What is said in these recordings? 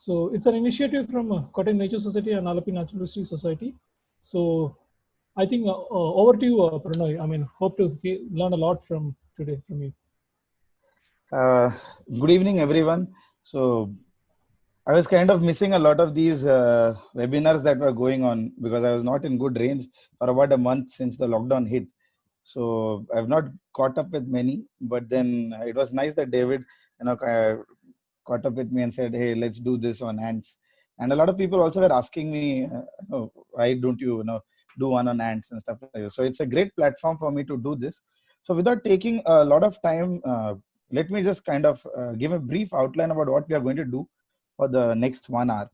So it's an initiative from Cottage Nature Society and Alapi Natural History Society. So I think over to you, Pranoy. I mean, hope to learn a lot from today from you. Uh, Good evening, everyone. So I was kind of missing a lot of these webinars that were going on because I was not in good range for about a month since the lockdown hit. So I've not caught up with many, but then it was nice that David, caught up with me and said, "Hey, let's do this on ants." And a lot of people also were asking me, why don't you, do one on ants and stuff like this. So it's a great platform for me to do this. So without taking a lot of time, let me just kind of give a brief outline about what we are going to do for the next 1 hour,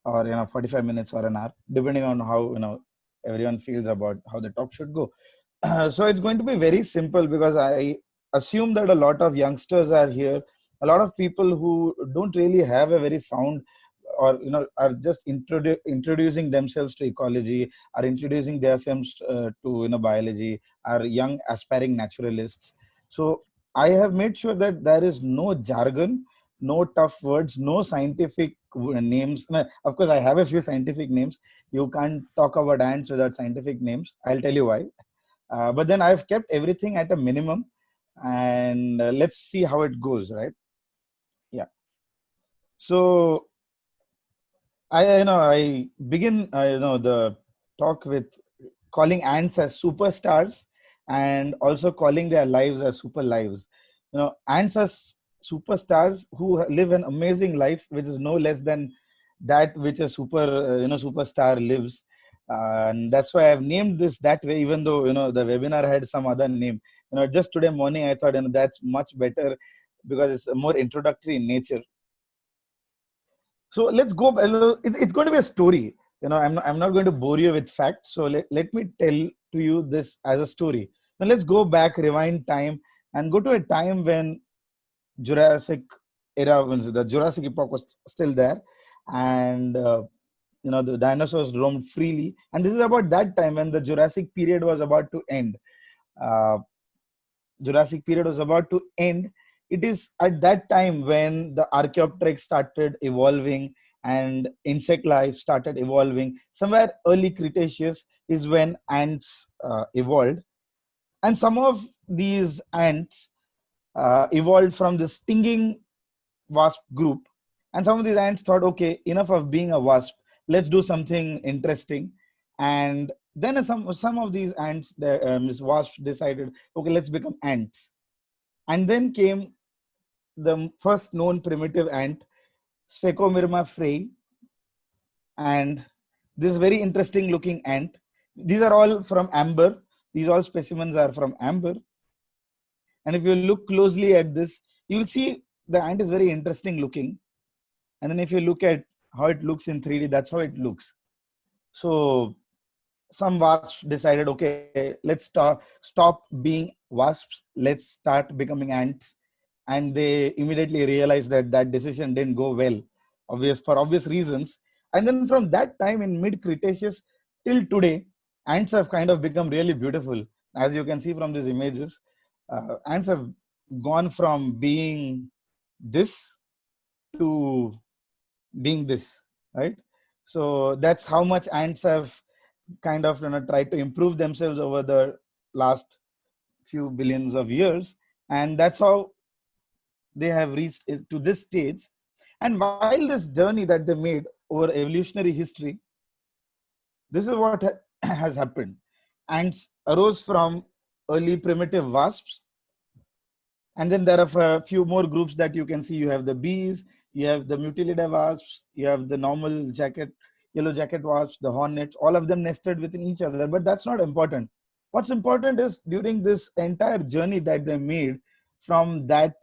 or 45 minutes or an hour, depending on how everyone feels about how the talk should go. So it's going to be very simple because I assume that a lot of youngsters are here, a lot of people who don't really have a very sound, or are just introducing themselves to ecology, are introducing themselves to biology, are young aspiring naturalists. So I have made sure that there is no jargon, no tough words, no scientific names. No, of course I have a few scientific names. You can't talk about ants without scientific names. I'll tell you why. But then I've kept everything at a minimum, and let's see how it goes, right? Yeah. So I begin the talk with calling ants as superstars, and also calling their lives as super lives. Ants are superstars who live an amazing life, which is no less than that which a superstar lives. And that's why I've named this that way, even though the webinar had some other name. Just today morning I thought that's much better because it's more introductory in nature. So let's go. It's going to be a story. I'm not going to bore you with facts. So let me tell to you this as a story. Now let's go back, rewind time, and go to a time when Jurassic era, when the Jurassic epoch was still there, and the dinosaurs roamed freely. And this is about that time when the Jurassic period was about to end. Uh, Jurassic period was about to end. It is at that time when the Archaeopteryx started evolving and insect life started evolving. Somewhere early Cretaceous is when ants evolved. And some of these ants evolved from the stinging wasp group. And some of these ants thought, okay, enough of being a wasp. Let's do something interesting. And then some of these ants, this wasp decided, okay, let's become ants. And then came the first known primitive ant, Sphaecomyrma frey, and this very interesting looking ant. These are all from amber. These all specimens are from amber. And if you look closely at this, you will see the ant is very interesting looking. And then if you look at how it looks in 3D, that's how it looks. So some wasps decided, okay, let's stop being wasps. Let's start becoming ants. And they immediately realized that that decision didn't go well, for obvious reasons. And then from that time in mid Cretaceous till today, ants have kind of become really beautiful. As you can see from these images, ants have gone from being this to being this, right? So that's how much ants have kind of tried to improve themselves over the last few billions of years, and that's how they have reached to this stage. And while this journey that they made over evolutionary history, this is what has happened. Ants arose from early primitive wasps, and then there are a few more groups that you can see. You have the bees, you have the Mutilida wasps, you have the normal yellow jacket wasps, the hornets, all of them nested within each other. But that's not important. What's important is during this entire journey that they made from that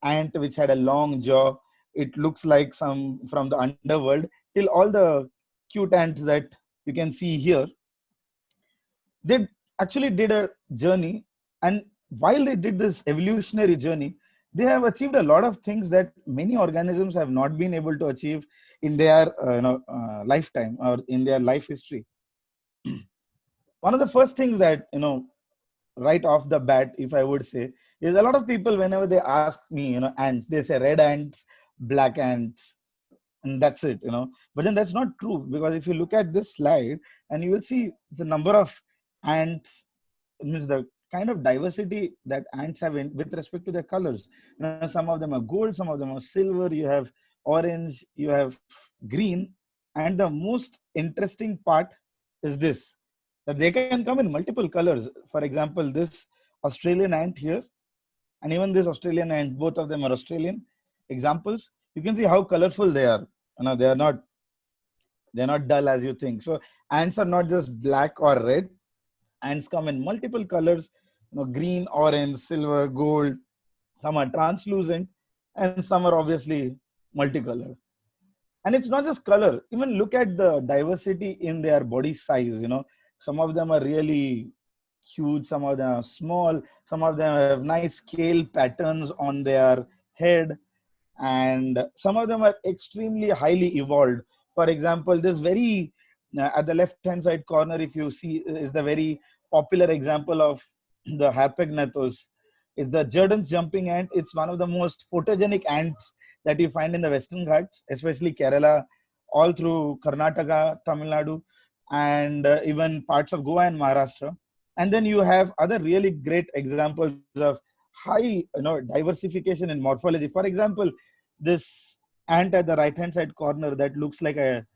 ant which had a long jaw, it looks like some from the underworld, till all the cute ants that you can see here, they actually did a journey. And while they did this evolutionary journey, they have achieved a lot of things that many organisms have not been able to achieve in their lifetime or in their life history. One of the first things that right off the bat, if I would say, is a lot of people, whenever they ask me ants, they say red ants, black ants, and that's it, But then that's not true, because if you look at this slide, and you will see the number of ants, means the kind of diversity that ants have with respect to their colors. Some of them are gold, some of them are silver, you have orange, you have green. And the most interesting part is this, that they can come in multiple colors. For example, this Australian ant here, and even this Australian ant, both of them are Australian examples. You can see how colorful they are. They're not dull as you think. So ants are not just black or red. Ants come in multiple colors, green, orange, silver, gold. Some are translucent, and some are obviously multicolored. And it's not just color. Even look at the diversity in their body size. Some of them are really huge, some of them are small, some of them have nice scale patterns on their head, and some of them are extremely highly evolved. For example, this very at the left hand side corner, if you see, is the very popular example of the Harpegnathos. Is the Jordan's jumping ant. It's one of the most photogenic ants that you find in the Western Ghats, especially Kerala, all through Karnataka, Tamil Nadu, and even parts of Goa and Maharashtra. And then you have other really great examples of high diversification in morphology. For example, this ant at the right hand side corner that looks like a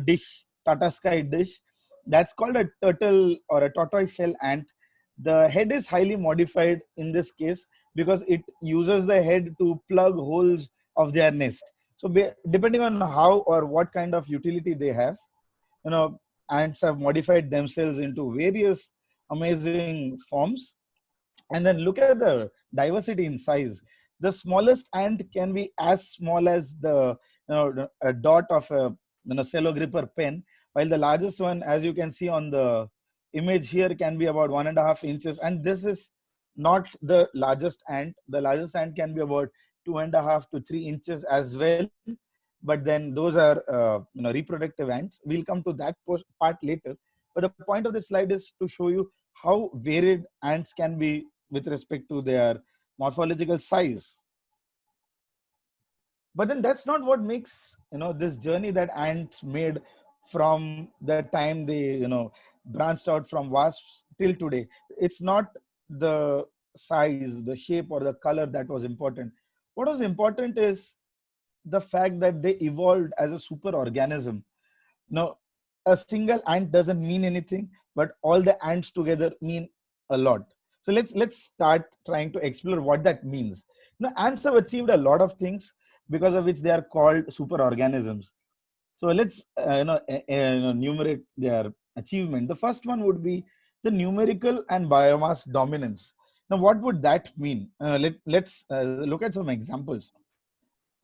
dish, Tata Sky dish, that's called a turtle or a tortoise shell ant. The head is highly modified in this case because it uses the head to plug holes of their nest. So depending on how or what kind of utility they have, ants have modified themselves into various amazing forms. And then look at the diversity in size. The smallest ant can be as small as a dot of a cello gripper pen, while the largest one, as you can see on the image here, can be about 1.5 inches. And this is not the largest ant. The largest ant can be about 2.5 to 3 inches as well. But then those are reproductive ants. We'll come to that part later. But the point of this slide is to show you how varied ants can be with respect to their morphological size. But then that's not what makes this journey that ants made from the time they branched out from wasps till today. It's not the size, the shape, or the color that was important. What was important is the fact that they evolved as a super organism. A single ant doesn't mean anything, but all the ants together mean a lot. So let's start trying to explore what that means. Ants have achieved a lot of things because of which they are called super organisms. So let's enumerate their achievement. The first one would be the numerical and biomass dominance. Now, what would that mean? Let's look at some examples.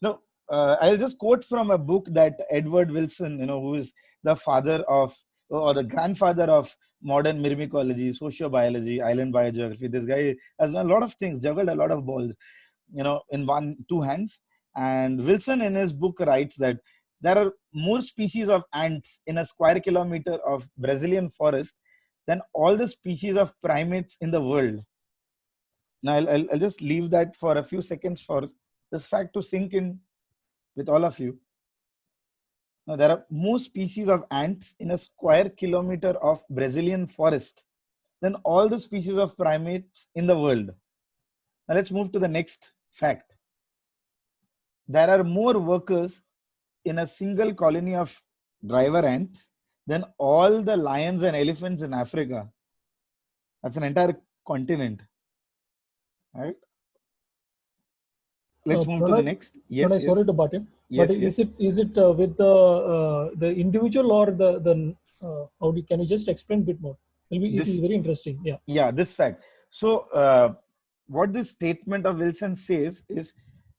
Now, I'll just quote from a book that Edward Wilson, who is the father of, or the grandfather of modern myrmecology, sociobiology, island biogeography. This guy has done a lot of things, juggled a lot of balls, in two hands. And Wilson in his book writes that there are more species of ants in a square kilometer of Brazilian forest than all the species of primates in the world. Now, I'll just leave that for a few seconds for this fact to sink in with all of you. Now, there are more species of ants in a square kilometer of Brazilian forest than all the species of primates in the world. Now, let's move to the next fact. There are more workers in a single colony of driver ants than all the lions and elephants in Africa. That's an entire continent, right? Let's move to the next. Yes, yes. Sorry to butt in. Yes, but yes. Is it with the individual or the how do can you just explain a bit more? It is very interesting. Yeah. Yeah, this fact. So what this statement of Wilson says is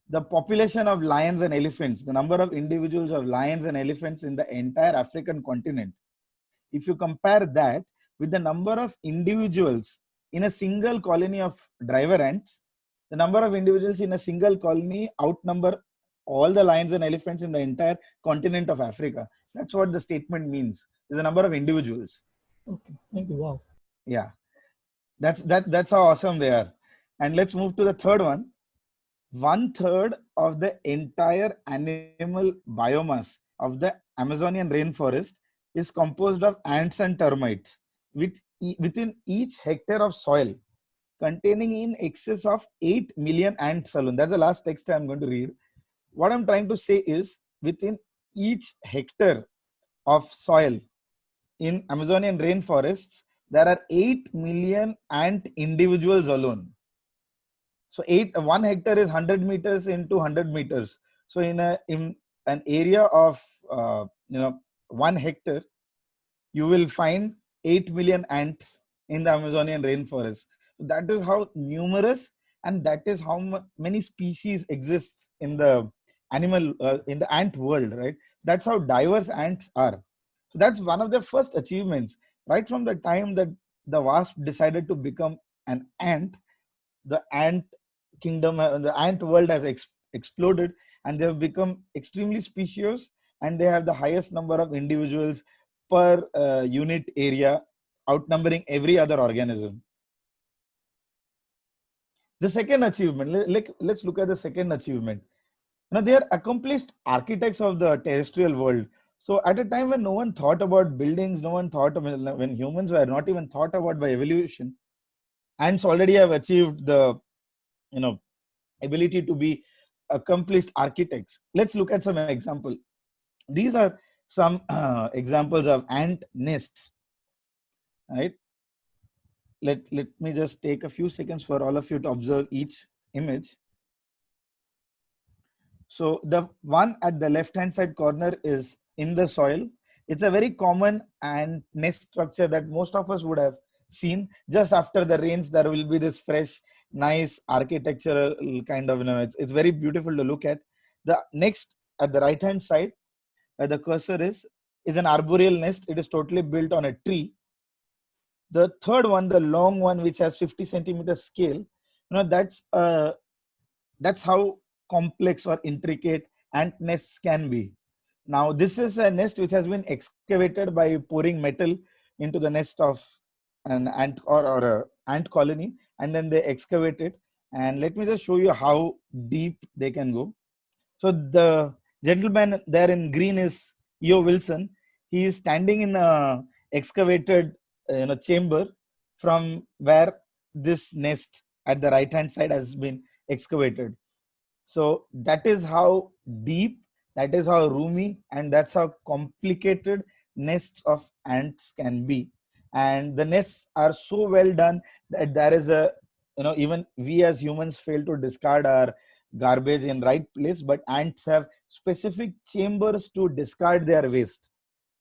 the population of lions and elephants, the number of individuals of lions and elephants in the entire African continent. If you compare that with the number of individuals in a single colony of driver ants, the number of individuals in a single colony outnumber all the lions and elephants in the entire continent of Africa. That's what the statement means. Is the number of individuals. Okay, thank you. Wow. Yeah, that's how awesome they are. And let's move to the third one. 1/3 of the entire animal biomass of the Amazonian rainforest is composed of ants and termites within each hectare of soil containing in excess of 8 million ants alone. That's the last text I'm going to read. What I'm trying to say is within each hectare of soil in Amazonian rainforests, there are 8 million ant individuals alone. So 1 hectare is 100 meters into 100 meters. So in an area of 1 hectare, you will find 8 million ants in the Amazonian rainforest. That is how numerous and that is how many species exist in the in the ant world, right? That's how diverse ants are. So that's one of the first achievements. Right from the time that the wasp decided to become an ant, the ant kingdom, the ant world has exploded, and they have become extremely specious, and they have the highest number of individuals per unit area, outnumbering every other organism. The second achievement, let's look at the second achievement. Now, they are accomplished architects of the terrestrial world. So at a time when no one thought about buildings, no one thought of, when humans were not even thought about by evolution, ants already have achieved the ability to be accomplished architects. Let's look at some example. These are some examples of ant nests, right? Let me just take a few seconds for all of you to observe each image. So the one at the left hand side corner is in the soil. It's a very common ant nest structure that most of us would have seen. Just after the rains, there will be this fresh, nice architectural kind of, it's very beautiful to look at. The next at the right hand side, where the cursor is an arboreal nest. It is totally built on a tree. The third one, the long one, which has 50 centimeter scale, that's how complex or intricate ant nests can be. Now, this is a nest which has been excavated by pouring metal into the nest of an ant or a ant colony, and then they excavate it. And let me just show you how deep they can go. So the gentleman there in green is E.O. Wilson. He is standing in a excavated chamber from where this nest at the right hand side has been excavated. So that is how deep, that is how roomy, and that's how complicated nests of ants can be. And the nests are so well done that there is a, even we as humans fail to discard our garbage in right place, but ants have specific chambers to discard their waste.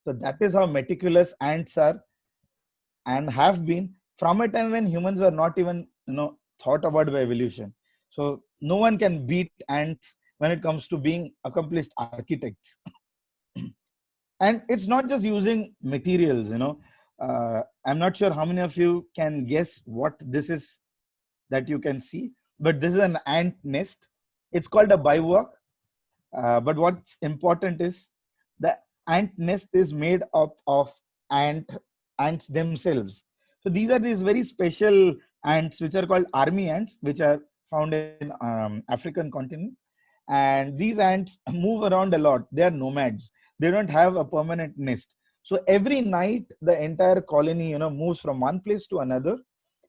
So that is how meticulous ants are and have been from a time when humans were not even thought about by evolution. So no one can beat ants when it comes to being accomplished architects. And it's not just using materials. I'm not sure how many of you can guess what this is that you can see, but this is an ant nest. It's called a bivouac. But what's important is the ant nest is made up of ants themselves. So these are these very special ants which are called army ants, which are found in African continent. And these ants move around a lot. They are nomads. They don't have a permanent nest. So every night the entire colony moves from one place to another,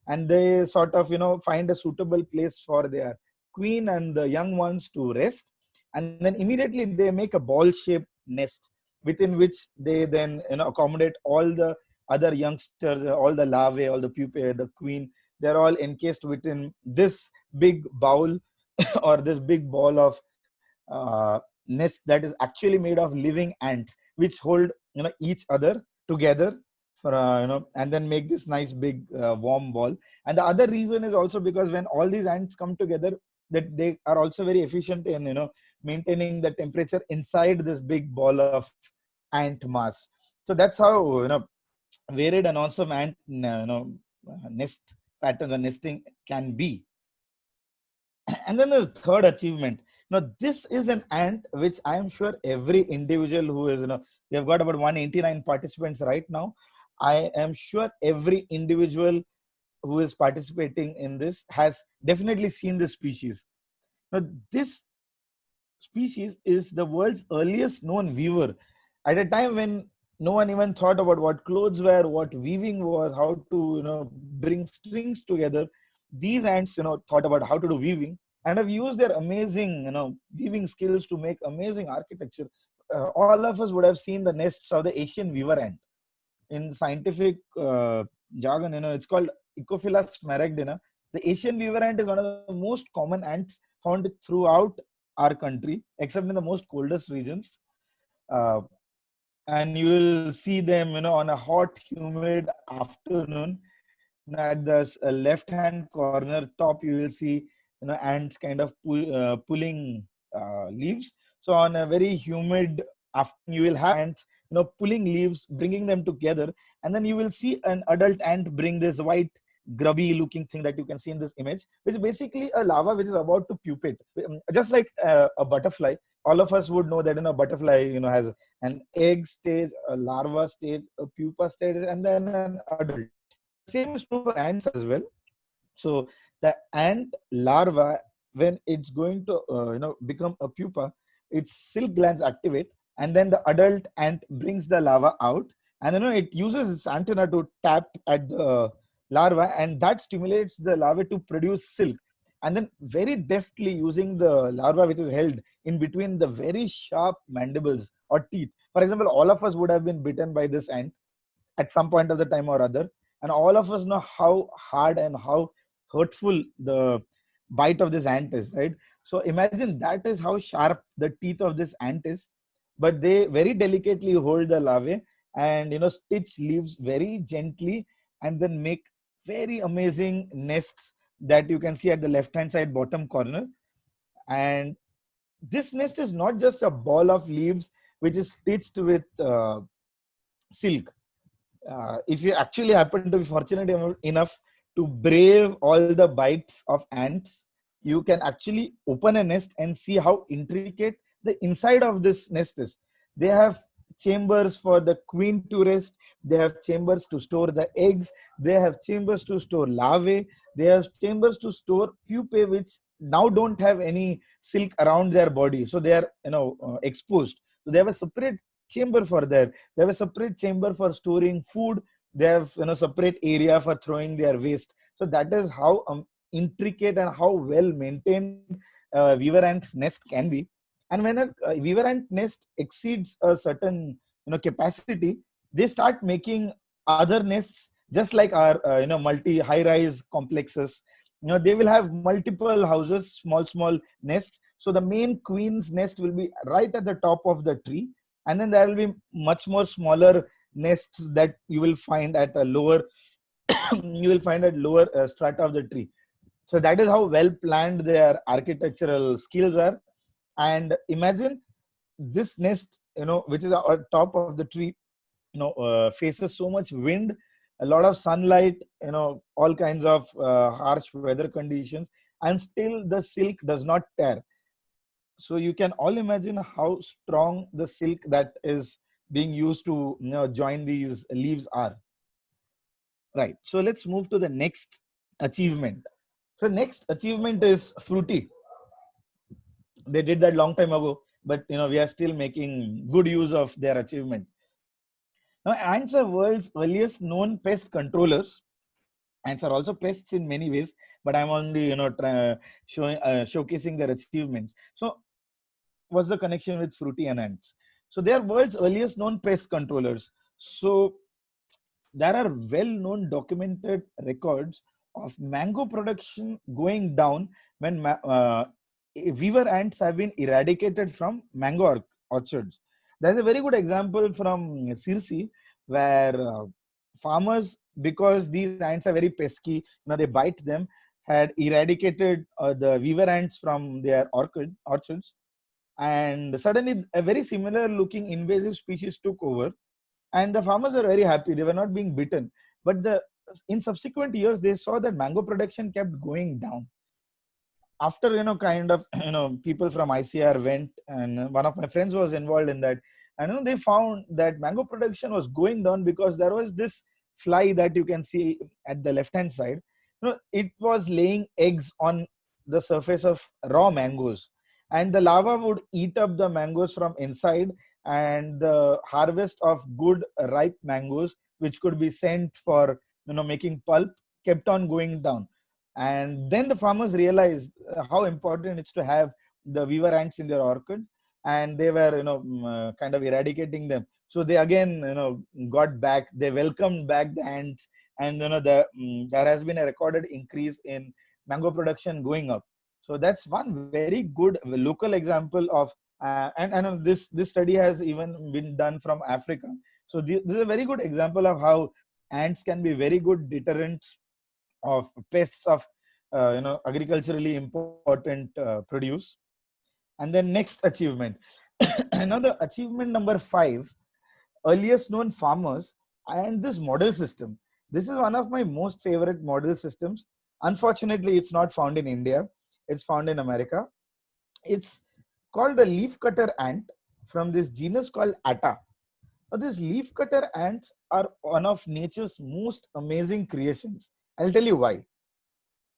and they sort of find a suitable place for their queen and the young ones to rest, and then immediately they make a ball shaped nest within which they then accommodate all the other youngsters, all the larvae, all the pupae, the queen. They're all encased within this big bowl or this big ball of nest that is actually made of living ants, which hold each other together for and then make this nice big warm ball. And the other reason is also because when all these ants come together, that they are also very efficient in maintaining the temperature inside this big ball of ant mass. So that's how varied and awesome ant nest pattern or nesting can be. And then the third achievement. Now, this is an ant which I am sure every individual who is, we have got about 189 participants right now. I am sure every individual who is participating in this has definitely seen this species. Now, this species is the world's earliest known weaver. At a time when no one even thought about what clothes were, what weaving was, how to bring strings together, these ants thought about how to do weaving and have used their amazing weaving skills to make amazing architecture. All of us would have seen the nests of the Asian weaver ant. In scientific jargon, it's called Echophilus smaragdina. The Asian weaver ant is one of the most common ants found throughout our country, except in the most coldest regions. Uh, and you will see them, on a hot, humid afternoon. At the left-hand corner top, you will see, ants kind of pulling leaves. So on a very humid afternoon, you will have ants, pulling leaves, bringing them together, and then you will see an adult ant bring this white grubby looking thing that you can see in this image, which is basically a larva which is about to pupate. Just like a butterfly, all of us would know that a butterfly has an egg stage, a larva stage, a pupa stage, and then an adult. The same is true for ants as well. So the ant larva, when it's going to become a pupa, its silk glands activate, and then the adult ant brings the larva out, and it uses its antenna to tap at the larva, and that stimulates the larva to produce silk. And then very deftly using the larva, which is held in between the very sharp mandibles or teeth. For example, all of us would have been bitten by this ant at some point of the time or other, and all of us know how hard and how hurtful the bite of this ant is, right? So imagine that is how sharp the teeth of this ant is, but they very delicately hold the larvae and stitch leaves very gently, and then make very amazing nests that you can see at the left hand side bottom corner. And this nest is not just a ball of leaves which is stitched with silk. If you actually happen to be fortunate enough to brave all the bites of ants, you can actually open a nest and see how intricate the inside of this nest is. They have chambers for the queen to rest. They have chambers to store the eggs. They have chambers to store larvae. They have chambers to store pupae, which now don't have any silk around their body, so they are exposed. So they have a separate chamber for that. They have a separate chamber for storing food. They have separate area for throwing their waste. So that is how intricate and how well maintained weaver ant's nest can be. And when a weaver ant nest exceeds a certain capacity, they start making other nests, just like our multi high rise complexes. They will have multiple houses, small nests. So the main queen's nest will be right at the top of the tree, and then there will be much more smaller nests that you will find at a lower strata of the tree. So that is how well planned their architectural skills are. And imagine this nest, which is on top of the tree, faces so much wind, a lot of sunlight, all kinds of harsh weather conditions, and still the silk does not tear. So you can all imagine how strong the silk that is being used to join these leaves are. Right. So let's move to the next achievement. So next achievement is Fruity. They did that long time ago, but we are still making good use of their achievement. Now, ants are world's earliest known pest controllers. Ants are also pests in many ways, but I'm only showcasing their achievements. So what's the connection with Fruity and ants? So they are world's earliest known pest controllers. So there are well-known documented records of mango production going down when weaver ants have been eradicated from mango orchards. There's a very good example from Sirsi, where farmers, because these ants are very pesky, they bite them, had eradicated the weaver ants from their orchards, and suddenly a very similar looking invasive species took over, and the farmers were very happy. They were not being bitten, but in subsequent years they saw that mango production kept going down. After people from ICR went, and one of my friends was involved in that, and they found that mango production was going down because there was this fly that you can see at the left hand side. It was laying eggs on the surface of raw mangoes, and the larva would eat up the mangoes from inside, and the harvest of good ripe mangoes, which could be sent for making pulp, kept on going down. And then the farmers realized how important it's to have the weaver ants in their orchard, and they were kind of eradicating them. So they again got back, they welcomed back the ants, and there has been a recorded increase in mango production going up. So that's one very good local example of and this study has even been done from Africa. So this is a very good example of how ants can be very good deterrents of pests of agriculturally important produce. And then next achievement, another achievement number 5, earliest known farmers and this model system. This is one of my most favorite model systems. Unfortunately, it's not found in India. It's found in America. It's called a leafcutter ant from this genus called Atta. Now, these leafcutter ants are one of nature's most amazing creations. I'll tell you why.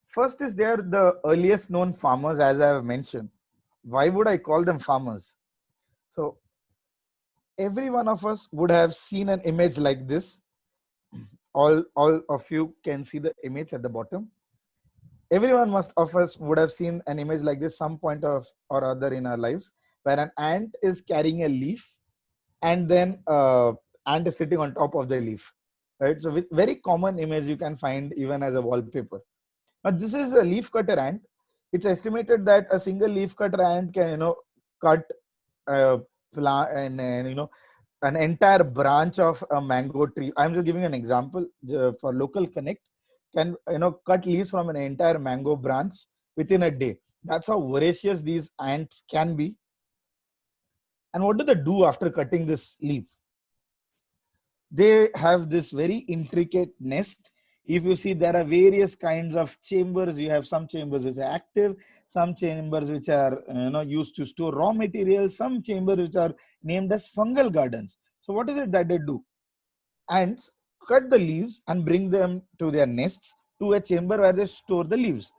First is they are the earliest known farmers, as I have mentioned. Why would I call them farmers? So every one of us would have seen an image like this. All of you can see the image at the bottom. Everyone must of us would have seen an image like this some point of or other in our lives, where an ant is carrying a leaf, and then ant is sitting on top of the leaf, right? So with very common image you can find even as a wallpaper. Now this is a leaf cutter ant. It's estimated that a single leaf cutter ant can cut a plant and an entire branch of a mango tree. I'm just giving an example for local connect. Can cut leaves from an entire mango branch within a day. That's how voracious these ants can be. And what do they do after cutting this leaf? They have this very intricate nest. If you see, there are various kinds of chambers. You have some chambers which are active, some chambers which are used to store raw materials, some chambers which are named as fungal gardens. So what is it that they do? Ants cut the leaves and bring them to their nests, to a chamber where they store the leaves.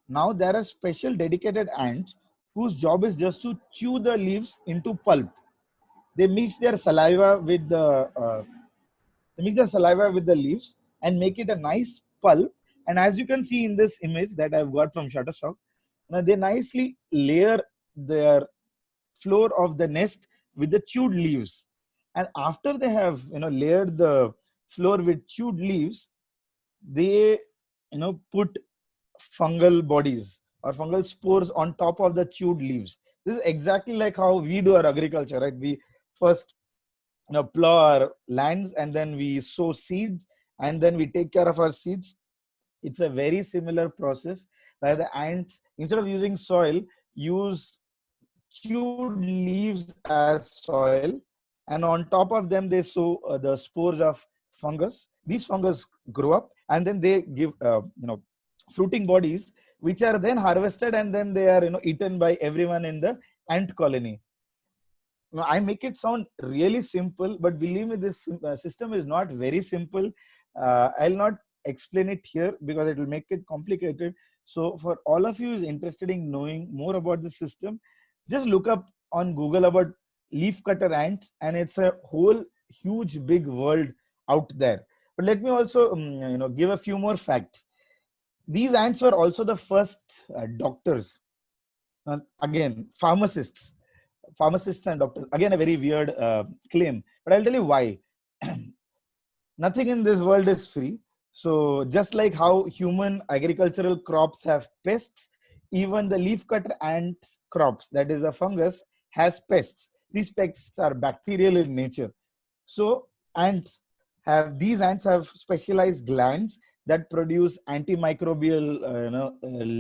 Now there are special dedicated ants whose job is just to chew the leaves into pulp. They mix their saliva with the leaves and make it a nice pulp. And as you can see in this image that I've got from Shutterstock, they nicely layer their floor of the nest with the chewed leaves. And after they have layered the floor with chewed leaves, they put fungal bodies or fungal spores on top of the chewed leaves. This is exactly like how we do our agriculture, right? We first plow our lands, and then we sow seeds, and then we take care of our seeds. It's a very similar process where the ants, instead of using soil, use chewed leaves as soil, and on top of them they sow the spores of fungus. These fungus grow up, and then they give fruiting bodies, which are then harvested, and then they are eaten by everyone in the ant colony. Now, I make it sound really simple, but believe me, this system is not very simple. I'll not explain it here because it will make it complicated. So for all of you who is interested in knowing more about the system, just look up on Google about leafcutter ants, and it's a whole huge big world out there. But let me also give a few more facts. These ants were also the first doctors. Again, pharmacists and doctors. Again, a very weird claim, but I'll tell you why. Nothing in this world is free. So just like how human agricultural crops have pests, even the leafcutter ant crops, that is a fungus, has pests. These pests are bacterial in nature. So these ants have specialized glands that produce antimicrobial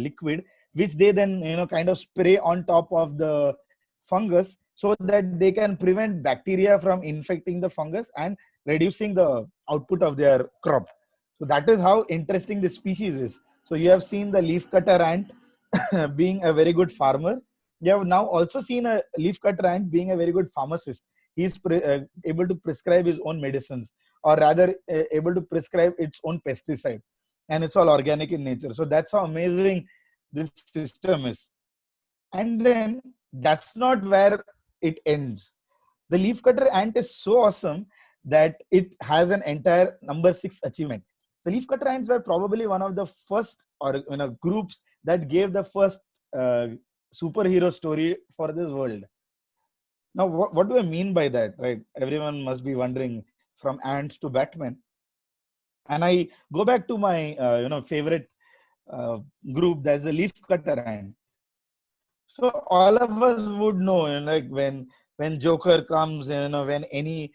liquid, which they then kind of spray on top of the fungus so that they can prevent bacteria from infecting the fungus and reducing the output of their crop. So that is how interesting this species is. So you have seen the leafcutter ant being a very good farmer. You have now also seen a leafcutter ant being a very good pharmacist. He is able to prescribe his own medicines, or rather able to prescribe its own pesticide, and it's all organic in nature. So that's how amazing this system is. And then that's not where it ends. The leafcutter ant is so awesome that it has an entire number 6 achievement. The leafcutter ants were probably one of the first, or groups that gave the first uh, superhero story for this world. Now, what do I mean by that, right? Everyone must be wondering, from ants to Batman. And I go back to my favorite group, that's the leafcutter ant. So all of us would know, like when Joker comes, when any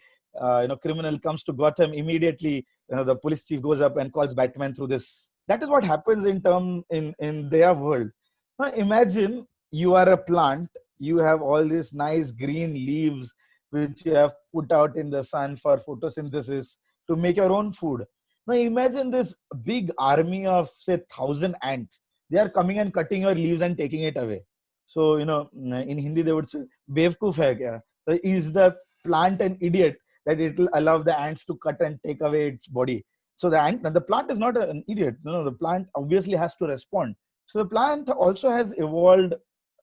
criminal comes to Gotham, immediately the police chief goes up and calls Batman through this. That is what happens in their world. Now imagine you are a plant, you have all these nice green leaves which you have put out in the sun for photosynthesis to make your own food. Now imagine this big army of say 1,000 ants. They are coming and cutting your leaves and taking it away. So, in Hindi, they would say, Bevkoof hai kya? So is the plant an idiot that it will allow the ants to cut and take away its body? So the plant is not an idiot. The plant obviously has to respond. So the plant also has evolved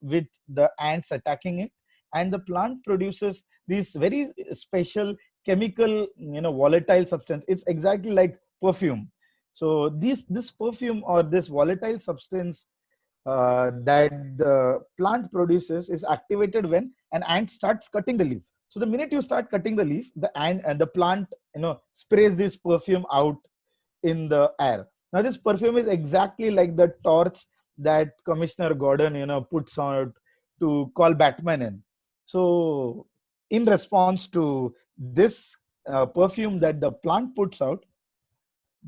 with the ants attacking it, and the plant produces this very special chemical, volatile substance. It's exactly like perfume. So this perfume or this volatile substance that the plant produces is activated when an ant starts cutting the leaf. So the minute you start cutting the leaf, the ant and the plant sprays this perfume out in the air. Now this perfume is exactly like the torch that Commissioner Gordon puts out to call Batman in. So in response to this perfume that the plant puts out,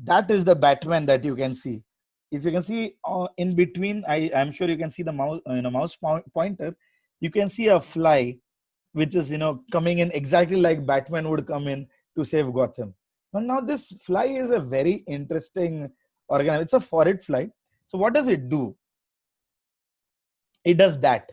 that is the Batman that you can see. If you can see in between, I'm sure you can see the mouse pointer. You can see a fly, which is coming in exactly like Batman would come in to save Gotham. And now this fly is a very interesting organ. It's a phorid fly. So what does it do? It does that.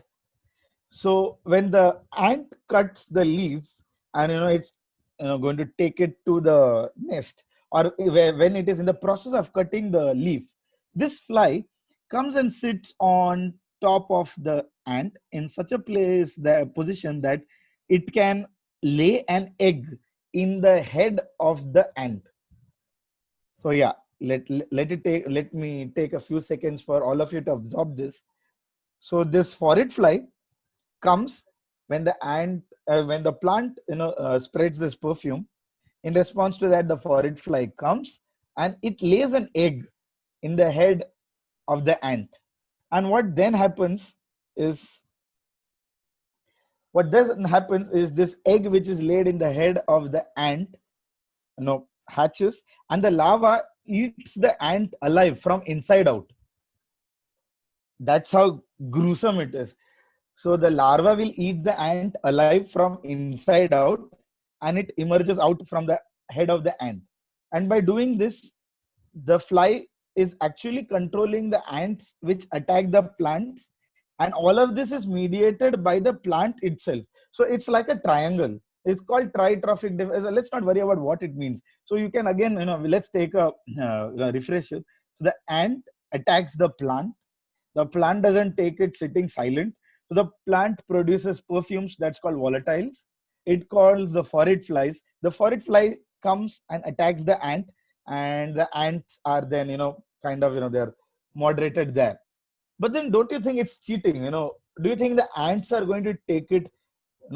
So when the ant cuts the leaves and it's going to take it to the nest, or when it is in the process of cutting the leaf, this fly comes and sits on top of the ant in such a position that it can lay an egg in the head of the ant. So yeah, let me take a few seconds for all of you to absorb this. So this phorid fly comes when when the plant spreads this perfume. In response to that, the phorid fly comes and it lays an egg in the head of the ant. And what then happens is this egg which is laid in the head of the ant hatches, and the larva eats the ant alive from inside out. That's how gruesome it is. So the larva will eat the ant alive from inside out, and it emerges out from the head of the ant. And by doing this, the fly is actually controlling the ants which attack the plants. And all of this is mediated by the plant itself. So it's like a triangle. It's called tritrophic. Let's not worry about what it means. So you can again, let's take a refresher. The ant attacks the plant. The plant doesn't take it sitting silent. So the plant produces perfumes that's called volatiles. It calls the phorid flies. The phorid fly comes and attacks the ant, and the ants are then, they're moderated there. But then don't you think it's cheating? Do you think the ants are going to take it,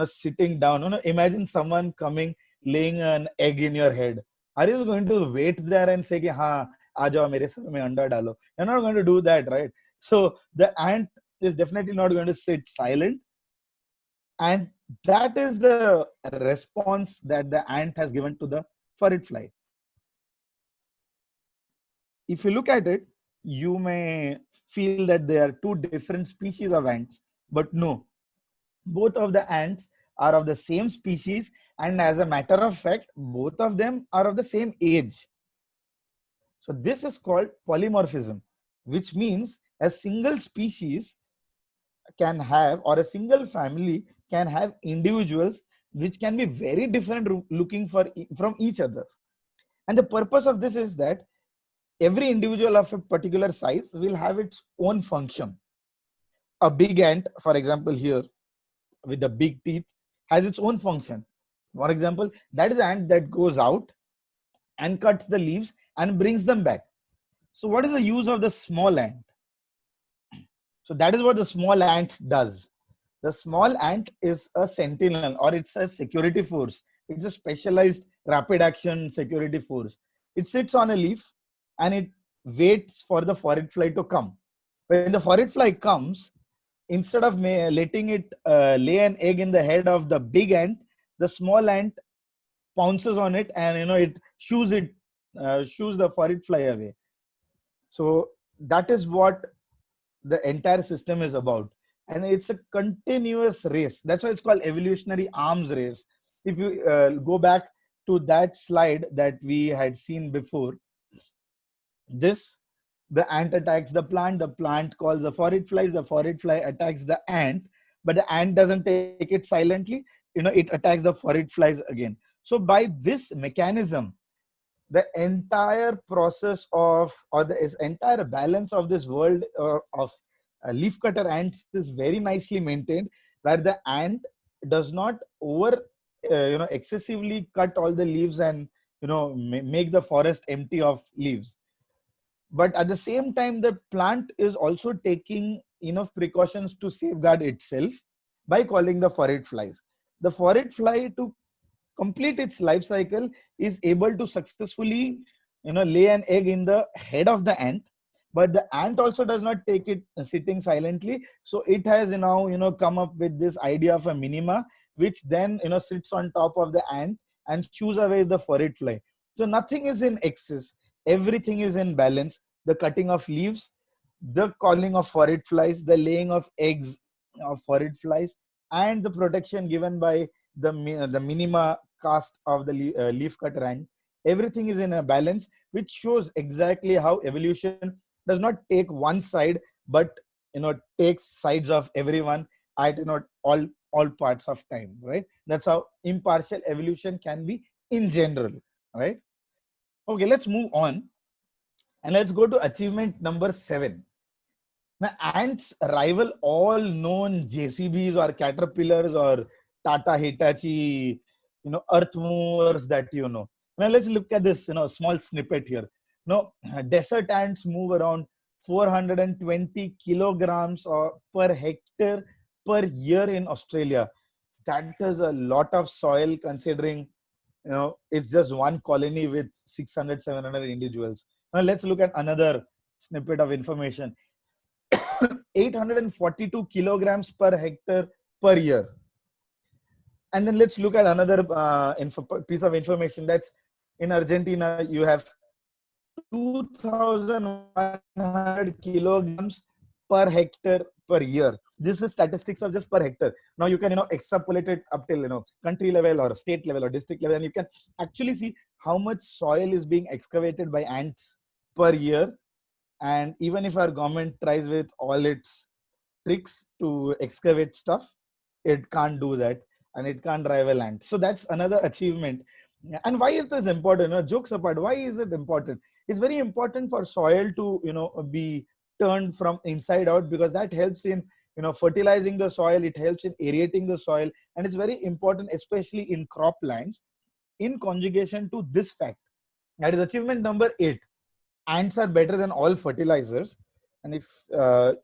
sitting down? Imagine someone coming, laying an egg in your head. Are you going to wait there and say, "Ha, aa mere sar mein anda dalo"? You're not going to do that, right? So the ant is definitely not going to sit silent. And that is the response that the ant has given to the phorid fly. If you look at it, you may feel that there are two different species of ants, but no, both of the ants are of the same species, and as a matter of fact, both of them are of the same age. So this is called polymorphism, which means a single species can have, or a single family can have individuals which can be very different looking from each other. And the purpose of this is that every individual of a particular size will have its own function. A big ant, for example, here with the big teeth, has its own function. For example, that is the ant that goes out and cuts the leaves and brings them back. So what is the use of the small ant? So that is what the small ant does. The small ant is a sentinel, or it's a security force. It's a specialized rapid action security force. It sits on a leaf and it waits for the phorid fly to come. When the phorid fly comes, instead of letting it lay an egg in the head of the big ant, the small ant pounces on it and it shoos the phorid fly away. So that is what the entire system is about, and it's a continuous race. That's why it's called evolutionary arms race. If you go back to that slide that we had seen before, the ant attacks the plant calls the phorid fly attacks the ant, but the ant doesn't take it silently. It attacks the phorid flies again. So by this mechanism, the entire process or the entire balance of this world of leafcutter ants is very nicely maintained, where the ant does not excessively cut all the leaves and make the forest empty of leaves. But at the same time, the plant is also taking enough precautions to safeguard itself by calling the phorid flies. The phorid fly, to complete its life cycle, is able to successfully lay an egg in the head of the ant, but the ant also does not take it sitting silently. So it has now come up with this idea of a minima, which then sits on top of the ant and chews away the phorid fly. So nothing is in excess, everything is in balance. The cutting of leaves, the calling of phorid flies, the laying of eggs of phorid flies, and the protection given by the minima caste of the leaf cutter ant, everything is in a balance, which shows exactly how evolution does not take one side, but takes sides of everyone at all parts of time, right? That's how impartial evolution can be in general, right? Okay, let's move on and let's go to achievement number 7. Now, ants rival all known JCBs or caterpillars or Tata Hitachi, earth movers that you know. Now, let's look at this, small snippet here. Desert ants move around 420 kilograms per hectare per year in Australia. That is a lot of soil, considering, it's just one colony with 600, 700 individuals. Now, let's look at another snippet of information. 842 kilograms per hectare per year. And then let's look at another piece of information. That's in Argentina, you have 2,100 kilograms per hectare per year. This is statistics of just per hectare. Now you can extrapolate it up till country level or state level or district level, and you can actually see how much soil is being excavated by ants per year. And even if our government tries with all its tricks to excavate stuff, it can't do that, and it can't rival ants. So that's another achievement. And why it is important? Jokes apart, why is it important? It's very important for soil to be turned from inside out, because that helps in fertilizing the soil. It helps in aerating the soil, and it's very important, especially in croplands, in conjugation to this fact. That is achievement number 8. Ants are better than all fertilizers. And if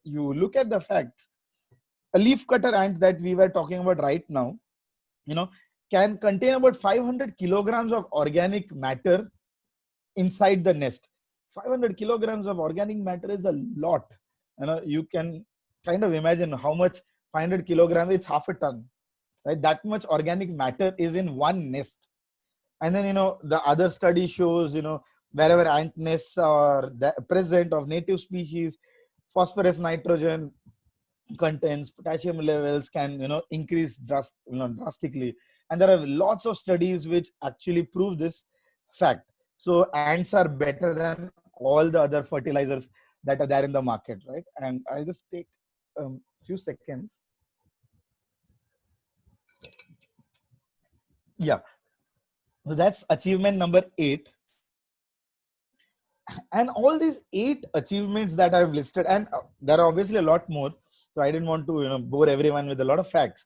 you look at the facts, a leaf cutter ant that we were talking about right now, can contain about 500 kilograms of organic matter inside the nest. 500 kilograms of organic matter is a lot. You can kind of imagine how much 500 kilograms, it's half a ton, right? That much organic matter is in one nest. And then, the other study shows, wherever ant nests are present of native species, phosphorus, nitrogen contents, potassium levels can, increase drastically. And there are lots of studies which actually prove this fact. So ants are better than all the other fertilizers that are there in the market, right? And I'll just take a few seconds. Yeah. So that's achievement number 8. And all these 8 achievements that I've listed, and there are obviously a lot more, so I didn't want to bore everyone with a lot of facts.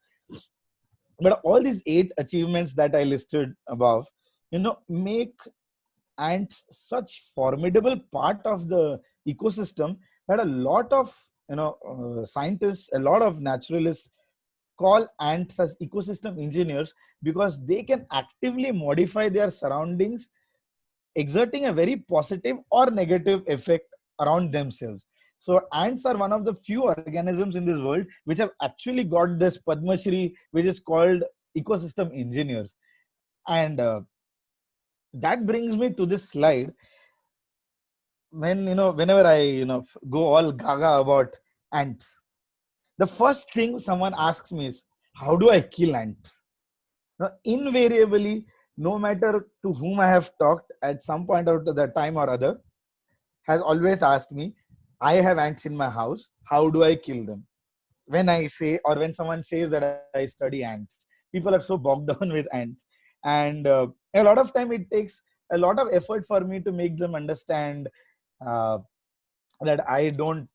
But all these 8 achievements that I listed above, make ants such formidable part of the ecosystem that a lot of scientists, a lot of naturalists call ants as ecosystem engineers, because they can actively modify their surroundings, exerting a very positive or negative effect around themselves. So ants are one of the few organisms in this world which have actually got this Padma Shri, which is called ecosystem engineers. And that brings me to this slide. Whenever I go all gaga about ants, the first thing someone asks me is, how do I kill ants? Now, invariably, no matter to whom I have talked at some point out of the time or other, has always asked me, I have ants in my house, how do I kill them? When I say, or when someone says that I study ants, people are so bogged down with ants. And a lot of time it takes a lot of effort for me to make them understand uh, that I don't,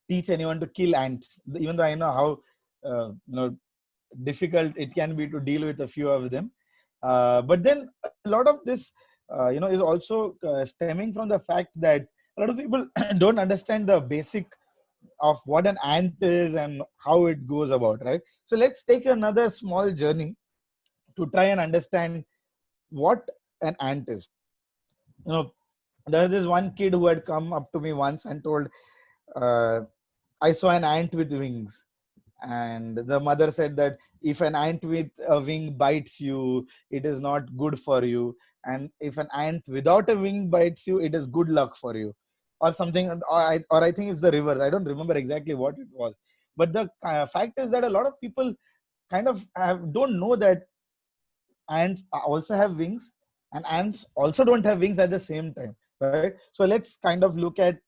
teach anyone to kill ants, even though I know how, difficult it can be to deal with a few of them. But then a lot of this, is also stemming from the fact that a lot of people don't understand the basic of what an ant is and how it goes about, right? So let's take another small journey to try and understand what an ant is. You know, there's this one kid who had come up to me once and told, uh, I saw an ant with wings. And the mother said that if an ant with a wing bites you, it is not good for you. And if an ant without a wing bites you, it is good luck for you. Or something, or I think it's the reverse. I don't remember exactly what it was. But the fact is that a lot of people kind of don't know that ants also have wings, and ants also don't have wings at the same time, right? So let's kind of look at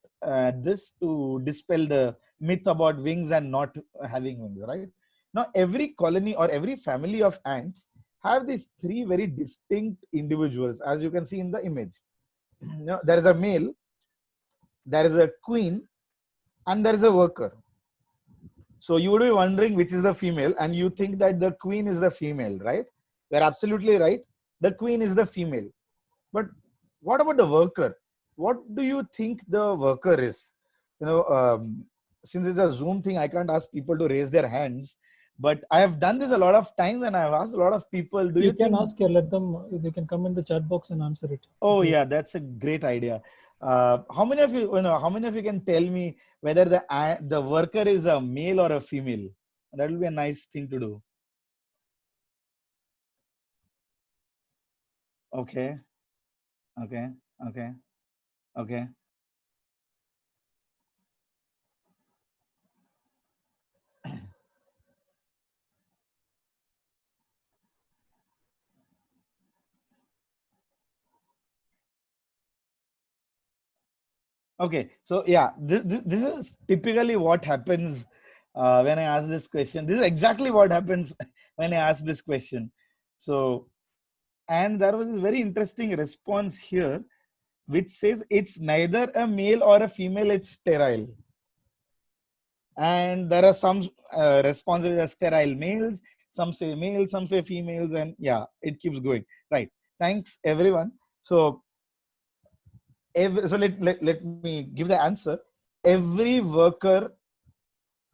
this to dispel the myth about wings and not having wings, right? Now every colony or every family of ants have these 3 very distinct individuals, as you can see in the image. There is a male, there is a queen, and there is a worker. So you would be wondering which is the female, and you think that the queen is the female, right? You're absolutely right. The queen is the female. But what about the worker? What do you think the worker is? Since it's a Zoom thing, I can't ask people to raise their hands. But I have done this a lot of times, and I've asked a lot of people. Do you can think? ask here, let them, they can come in the chat box and answer it. Oh yeah, that's a great idea. How many of you, how many of you can tell me whether the worker is a male or a female? That will be a nice thing to do. Okay, okay, okay, okay. Okay, so yeah, this is typically what happens when I ask this question. This is exactly what happens when I ask this question. So, and there was a very interesting response here, which says it's neither a male or a female, it's sterile. And there are some responses that are sterile males, some say males, some say females, and yeah, it keeps going. Right. Thanks, everyone. So, let me give the answer. Every worker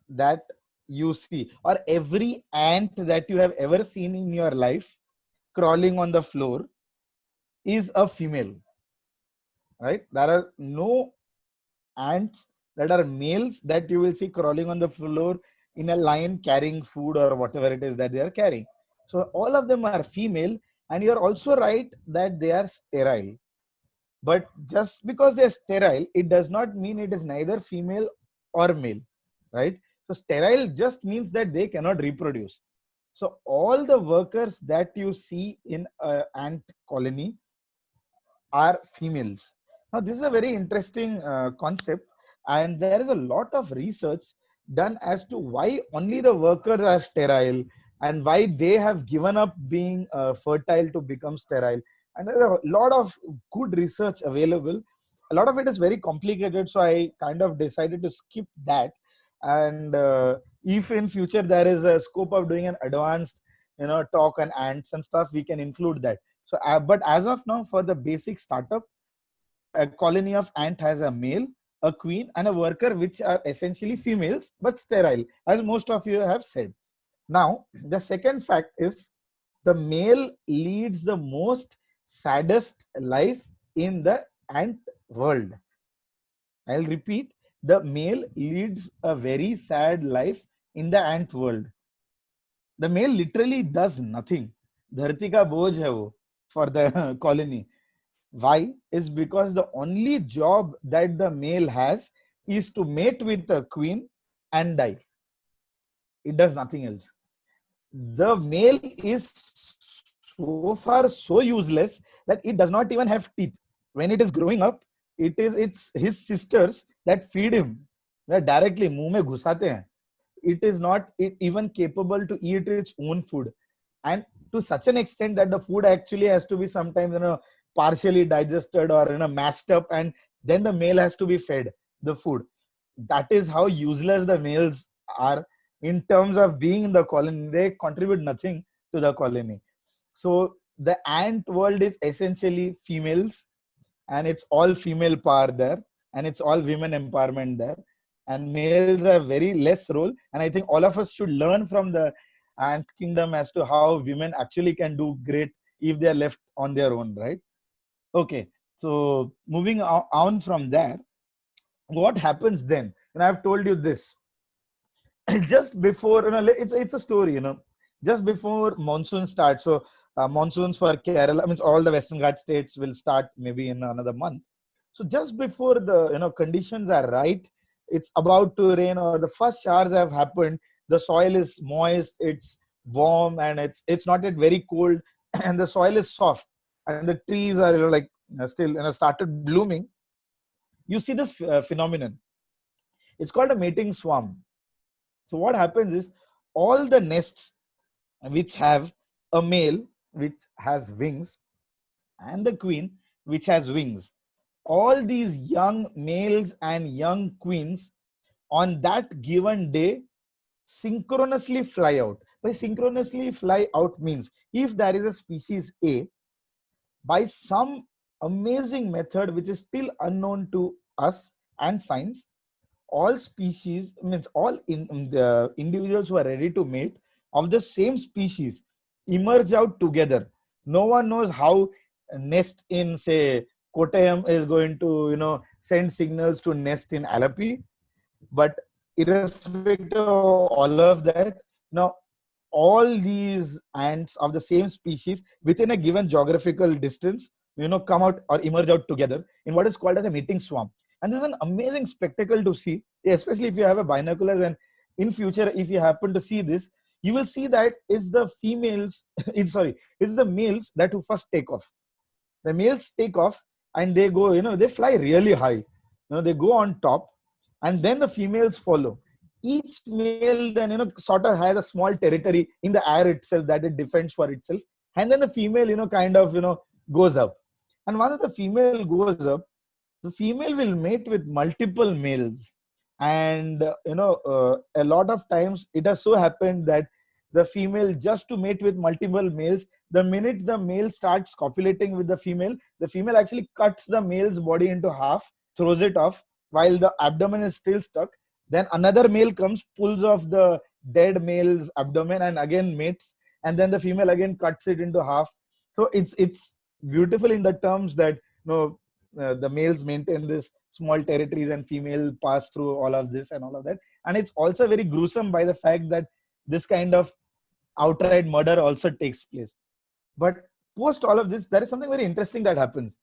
that you see, or every ant that you have ever seen in your life crawling on the floor, is a female, right? There are no ants that are males that you will see crawling on the floor in a line carrying food or whatever it is that they are carrying. So all of them are female, and you're also right that they are sterile. But just because they're sterile, it does not mean it is neither female or male, right? So sterile just means that they cannot reproduce. So all the workers that you see in an ant colony are females. Now this is a very interesting concept, and there is a lot of research done as to why only the workers are sterile and why they have given up being fertile to become sterile. And there is a lot of good research available. a lot of it is very complicated, so I kind of decided to skip that. And if in future there is a scope of doing an advanced, talk on ants and stuff, we can include that. So but as of now, for the basic startup, a colony of ant has a male, a queen, and a worker, which are essentially females but sterile, as most of you have said. Now the second fact is, the male leads the most saddest life in the ant world. I'll repeat, the male leads a very sad life in the ant world. The male literally does nothing. धरती का बोझ है वो for the colony. Why? Is because the only job that the male has is to mate with the queen and die. It does nothing else. The male is so far so useless that it does not even have teeth. When it is growing up, it's his sisters that feed him. That directly मुंह में घुसाते हैं. It is not even capable to eat its own food, and to such an extent that the food actually has to be sometimes partially digested or mashed up, and then the male has to be fed the food. That is how useless the males are in terms of being in the colony. They contribute nothing to the colony. So the ant world is essentially females, and it's all female power there, and it's all women empowerment there, and males have very less role. And I think all of us should learn from the ant kingdom as to how women actually can do great if they are left on their own, right? Okay, so moving on from there, what happens then? And I've told you this just before, it's a story, just before monsoon starts. So monsoons for Kerala, means all the Western Ghat states, will start maybe in another month. So just before the conditions are right, it's about to rain, or the first showers have happened, the soil is moist, it's warm, and it's not yet very cold, and the soil is soft, and the trees are like still started blooming. You see this phenomenon. It's called a mating swarm. So what happens is, all the nests which have a male which has wings and the queen which has wings, all these young males and young queens on that given day synchronously fly out. By synchronously fly out means, if there is a species A, by some amazing method which is still unknown to us and science, all species, means all in the individuals who are ready to mate of the same species, emerge out together. No one knows how a nest in, say, Kottayam is going to send signals to nest in Alapi, but irrespective of all of that, now all these ants of the same species within a given geographical distance come out or emerge out together in what is called as a mating swarm. And this is an amazing spectacle to see, especially if you have a binoculars, and in future if you happen to see this, you will see that it's the females it's the males that who first take off. The males take off and they go, they fly really high, they go on top, and then the females follow. Each male then sort of has a small territory in the air itself that it defends for itself, and then the female kind of goes up. And once the female goes up, the female will mate with multiple males. And a lot of times it has so happened that the female, just to mate with multiple males, the minute the male starts copulating with the female actually cuts the male's body into half, throws it off while the abdomen is still stuck. Then another male comes, pulls off the dead male's abdomen and again mates, and then the female again cuts it into half. So it's beautiful in the terms that the males maintain this small territories and female pass through all of this and all of that. And it's also very gruesome by the fact that this kind of outright murder also takes place. But post all of this, there is something very interesting that happens.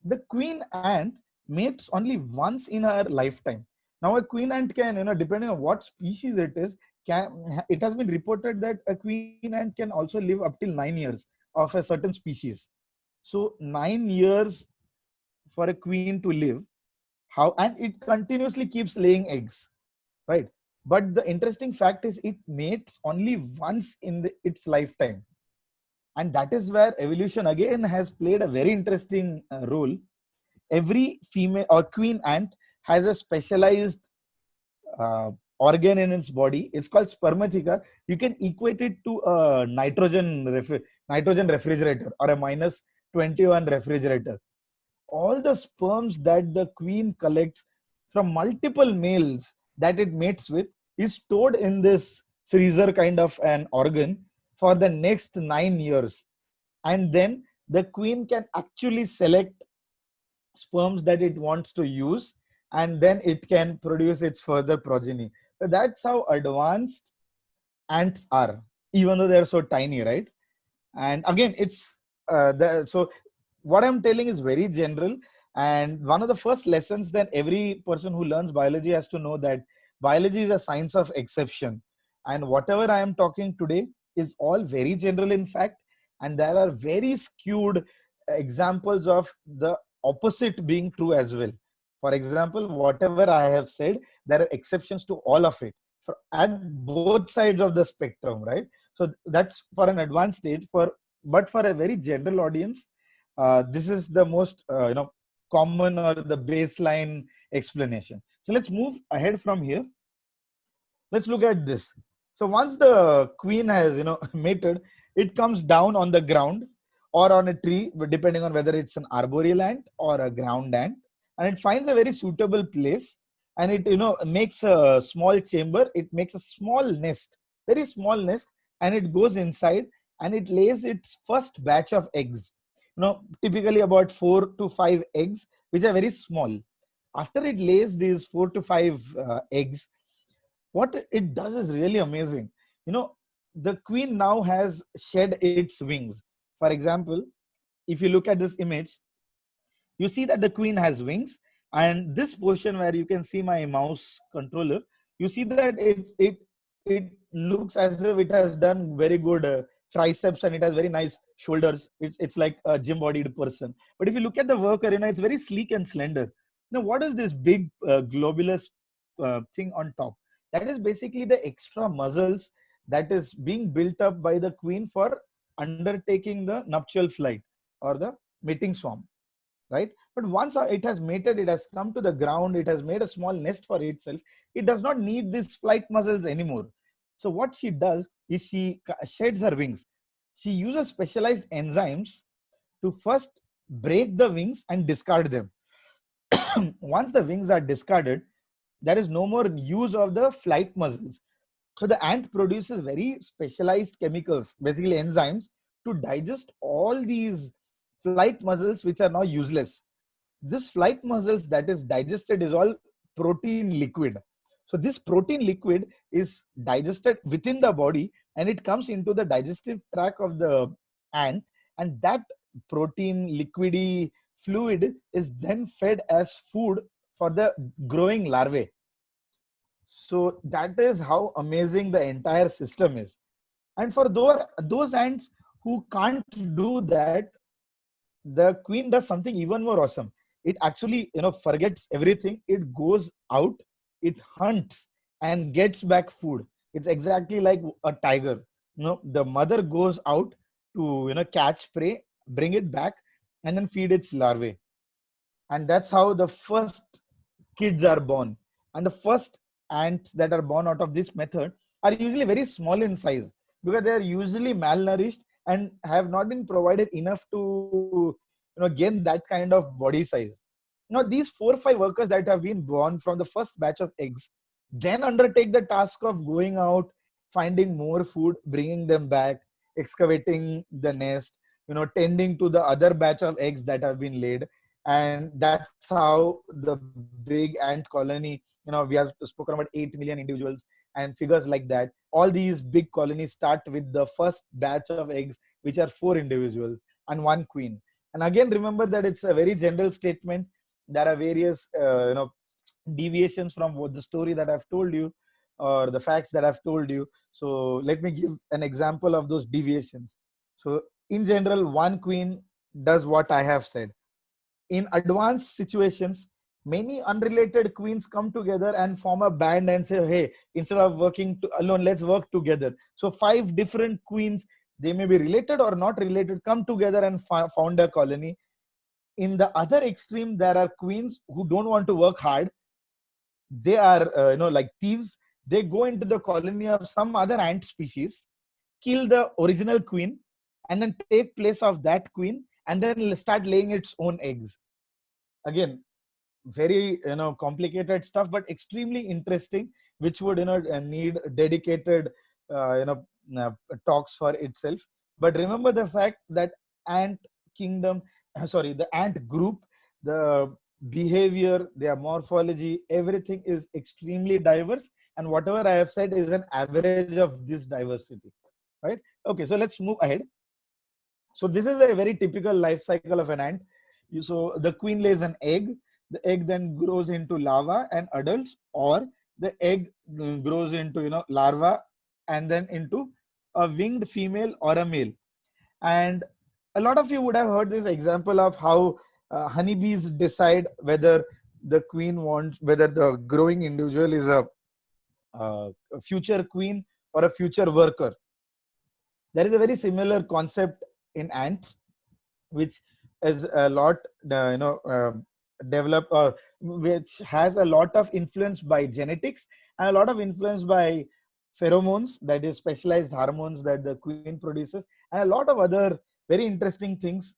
The queen ant mates only once in her lifetime. Now a queen ant can, depending on what species it is, it has been reported that a queen ant can also live up till 9 years of a certain species. So 9 years for a queen to live, and it continuously keeps laying eggs, right? But the interesting fact is, it mates only once in its lifetime. And that is where evolution again has played a very interesting role. every female or queen ant has a specialized organ in its body. It's called spermatheca. You can equate it to a nitrogen refrigerator or a minus 21 refrigerator. All the sperms that the queen collects from multiple males that it mates with is stored in this freezer kind of an organ for the next 9 years. And then the queen can actually select sperms that it wants to use, and then it can produce its further progeny. So that's how advanced ants are, even though they're so tiny, right? And again, it's so what I'm telling is very general. And one of the first lessons that every person who learns biology has to know, that biology is a science of exception. And whatever I am talking today is all very general, in fact. And there are very skewed examples of the opposite being true as well. For example, whatever I have said, there are exceptions to all of it at both sides of the spectrum, right? So that's for an advanced stage. But for a very general audience, this is the most common or the baseline explanation. So let's move ahead from here. Let's look at this. So once the queen has mated, it comes down on the ground or on a tree, depending on whether it's an arboreal ant or a ground ant, and it finds a very suitable place, and it makes a small chamber. It makes a small nest, very small nest, and it goes inside and it lays its first batch of eggs. Typically about 4 to 5 eggs, which are very small. After it lays these 4 to 5 eggs, what it does is really amazing. The queen now has shed its wings. For example, if you look at this image, you see that the queen has wings, and this portion where you can see my mouse controller, you see that it looks as if it has done very good triceps, and it has very nice shoulders. It's like a gym-bodied person. But if you look at the worker, it's very sleek and slender. Now, what is this big globulous thing on top? That is basically the extra muscles that is being built up by the queen for undertaking the nuptial flight or the mating swarm, right? But once it has mated, it has come to the ground, it has made a small nest for itself, it does not need these flight muscles anymore. So what she does is she sheds her wings. She uses specialized enzymes to first break the wings and discard them. Once the wings are discarded, there is no more use of the flight muscles. So the ant produces very specialized chemicals, basically enzymes, to digest all these flight muscles which are now useless. This flight muscles that is digested is all protein liquid. So this protein liquid is digested within the body, and it comes into the digestive tract of the ant, and that protein liquidy fluid is then fed as food for the growing larvae. So that is how amazing the entire system is. And for those ants who can't do that, the queen does something even more awesome. It actually forgets everything. It goes out, it hunts and gets back food. It's exactly like a tiger. The mother goes out to catch prey, bring it back, and then feed its larvae. And that's how the first kids are born. And the first ants that are born out of this method are usually very small in size, because they are usually malnourished and have not been provided enough to gain that kind of body size. Now these 4 or 5 workers that have been born from the first batch of eggs then undertake the task of going out, finding more food, bringing them back, excavating the nest, tending to the other batch of eggs that have been laid. And that's how the big ant colony, we have spoken about 8 million individuals and figures like that. All these big colonies start with the first batch of eggs, which are 4 individuals and 1 queen. And again, remember that it's a very general statement. There are various deviations from what the story that I've told you or the facts that I've told you. So let me give an example of those deviations. So in general, 1 queen does what I have said. In advanced situations, many unrelated queens come together and form a band and say, hey, instead of working alone, let's work together. So 5 different queens, they may be related or not related, come together and found a colony. in the other extreme, there are queens who don't want to work hard. They are, like thieves. They go into the colony of some other ant species, kill the original queen, and then take place of that queen, and then start laying its own eggs. Again, very complicated stuff, but extremely interesting, which would need dedicated uh, you know talks for itself. But remember the fact that ant kingdom, sorry, the ant group, the behavior, their morphology, everything is extremely diverse, and whatever I have said is an average of this diversity, right? Okay, so let's move ahead. So this is a very typical life cycle of an ant. So the queen lays an egg. The egg then grows into larva and adults, or the egg grows into larva and then into a winged female or a male. And a lot of you would have heard this example of how honeybees decide whether the queen wants, whether the growing individual is a future queen or a future worker. There is a very similar concept in ants, which is a lot developed, or which has a lot of influence by genetics and a lot of influence by pheromones, that is specialized hormones that the queen produces, and a lot of other very interesting things,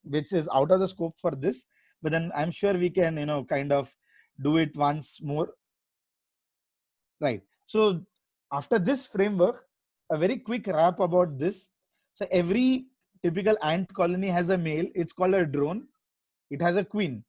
which is out of the scope for this. But then I'm sure we can kind of do it once more, right? So after this framework, a very quick wrap about this. So every typical ant colony has a male. It's called a drone. It has a queen.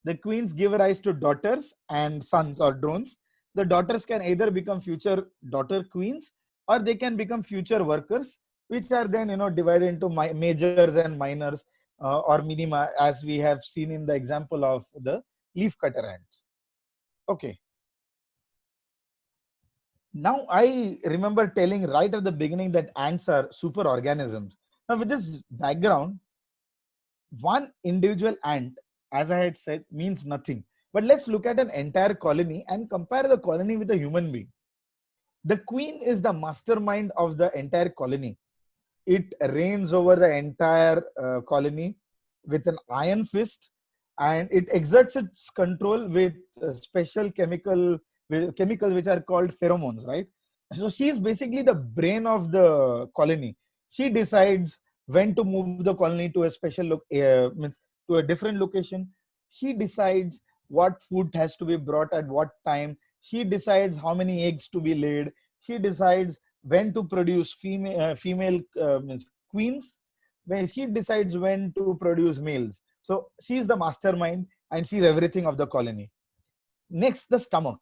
The queens give rise to daughters and sons or drones. The daughters can either become future daughter queens, or they can become future workers, which are then divided into majors and minors, or minima, as we have seen in the example of the leaf cutter ants. Okay. Now I remember telling right at the beginning that ants are super organisms. Now with this background, one individual ant, as I had said, means nothing. But let's look at an entire colony and compare the colony with a human being. The queen is the mastermind of the entire colony. It reigns over the entire colony with an iron fist, and it exerts its control with special chemicals which are called pheromones, right? So she is basically the brain of the colony. She decides when to move the colony to a special means to a different location. She decides what food has to be brought at what time. She decides how many eggs to be laid. She decides when to produce female means queens. When she decides when to produce males. So she's the mastermind and she's everything of the colony. Next, the stomach.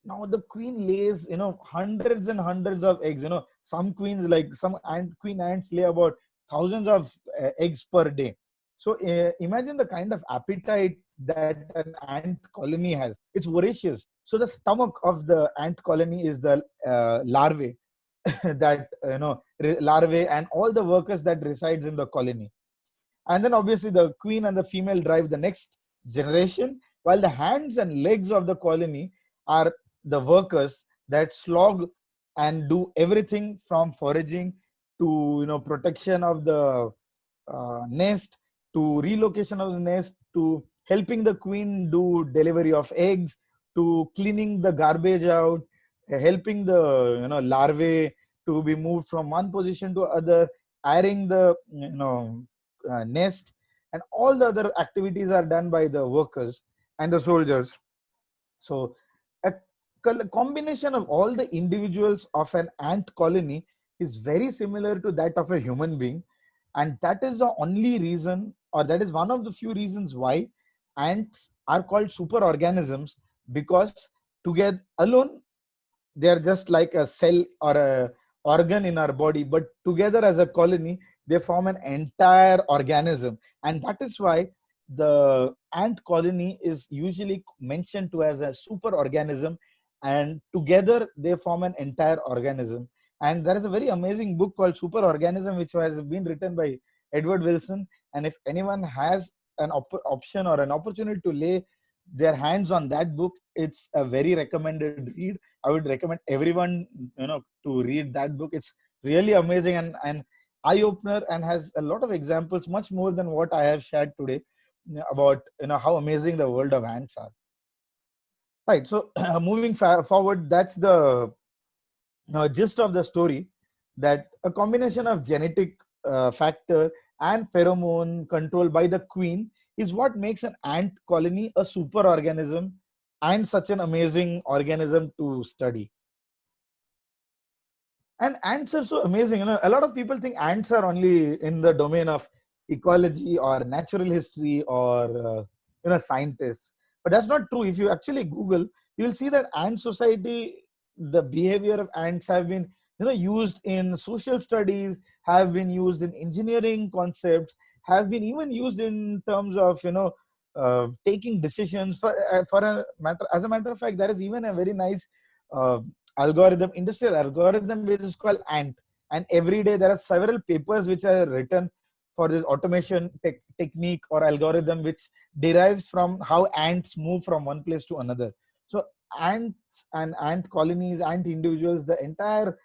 Now the queen lays hundreds and hundreds of eggs. Some queens, like some queen ants, lay about thousands of eggs per day. So imagine the kind of appetite that an ant colony has. It's voracious. So the stomach of the ant colony is the larvae that larvae and all the workers that resides in the colony. And then obviously the queen and the female drive the next generation, while the hands and legs of the colony are the workers that slog and do everything from foraging to protection of the nest, to relocation of the nest, to helping the queen do delivery of eggs, to cleaning the garbage out, helping the larvae to be moved from one position to other, airing the nest, and all the other activities are done by the workers and the soldiers. So a combination of all the individuals of an ant colony is very similar to that of a human being, and that is the only reason, or that is one of the few reasons why ants are called super organisms, because together alone they are just like a cell or a organ in our body, but together as a colony they form an entire organism. And that is why the ant colony is usually mentioned to as a super organism, and together they form an entire organism. And there is a very amazing book called Super Organism, which has been written by Edward Wilson. And if anyone has an option or an opportunity to lay their hands on that book, it's a very recommended read. I would recommend everyone to read that book. It's really amazing, and eye opener and has a lot of examples, much more than what I have shared today, about how amazing the world of ants are. Right. So moving forward, that's the gist of the story, that a combination of genetic factor and pheromone control by the queen is what makes an ant colony a super organism and such an amazing organism to study. And ants are so amazing. A lot of people think ants are only in the domain of ecology or natural history or scientists, but that's not true. If you actually Google, you will see that ant society, the behavior of ants have been used in social studies, have been used in engineering concepts, have been even used in terms of taking decisions. For a matter, as a matter of fact, there is even a very nice uh, industrial algorithm, which is called ant, and every day there are several papers which are written for this automation technique or algorithm, which derives from how ants move from one place to another. So ants and ant colonies, ant individuals, the entire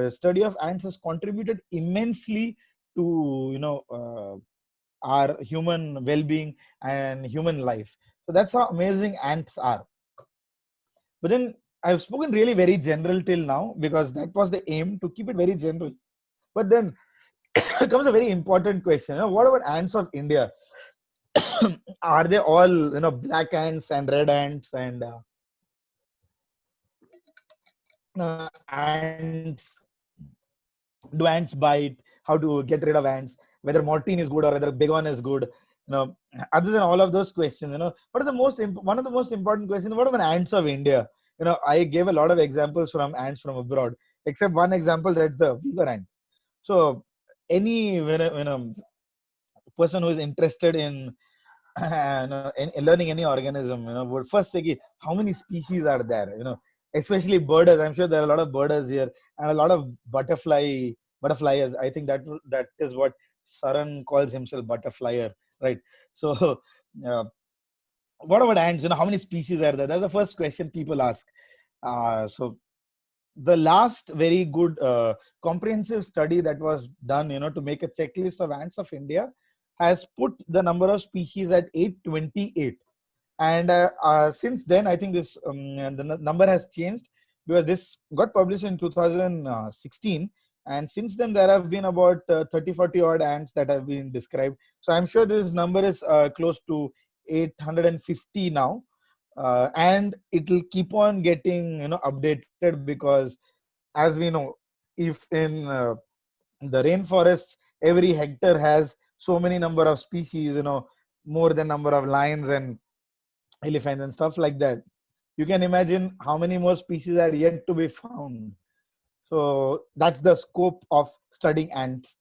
study of ants has contributed immensely to our human well-being and human life. So that's how amazing ants are. But then I've spoken really very general till now, because that was the aim, to keep it very general. But then comes a very important question. What about ants of India? Are they all black ants and red ants and ants? Do ants bite? How to get rid of ants? Whether Mortein is good or whether Begon is good? Other than all of those questions, what is the one of the most important questions? What about ants of India? I gave a lot of examples from ants from abroad, except one example, that's the weaver ant. So any when a person who is interested in learning any organism, would first say, how many species are there? Especially birders. I'm sure there are a lot of birders here, and a lot of butterfliers. I think that is what Saran calls himself, butterflyer, right? So, what about ants? How many species are there? That's the first question people ask. So the last very good comprehensive study that was done, to make a checklist of ants of India, has put the number of species at 828. And since then, I think this the number has changed, because this got published in 2016, and since then there have been about 30-40 odd ants that have been described. So I'm sure this number is close to 850 now, and it will keep on getting updated, because as we know, if in the rainforests every hectare has so many number of species, more than number of lions and elephants and stuff like that, you can imagine how many more species are yet to be found. So that's the scope of studying ants.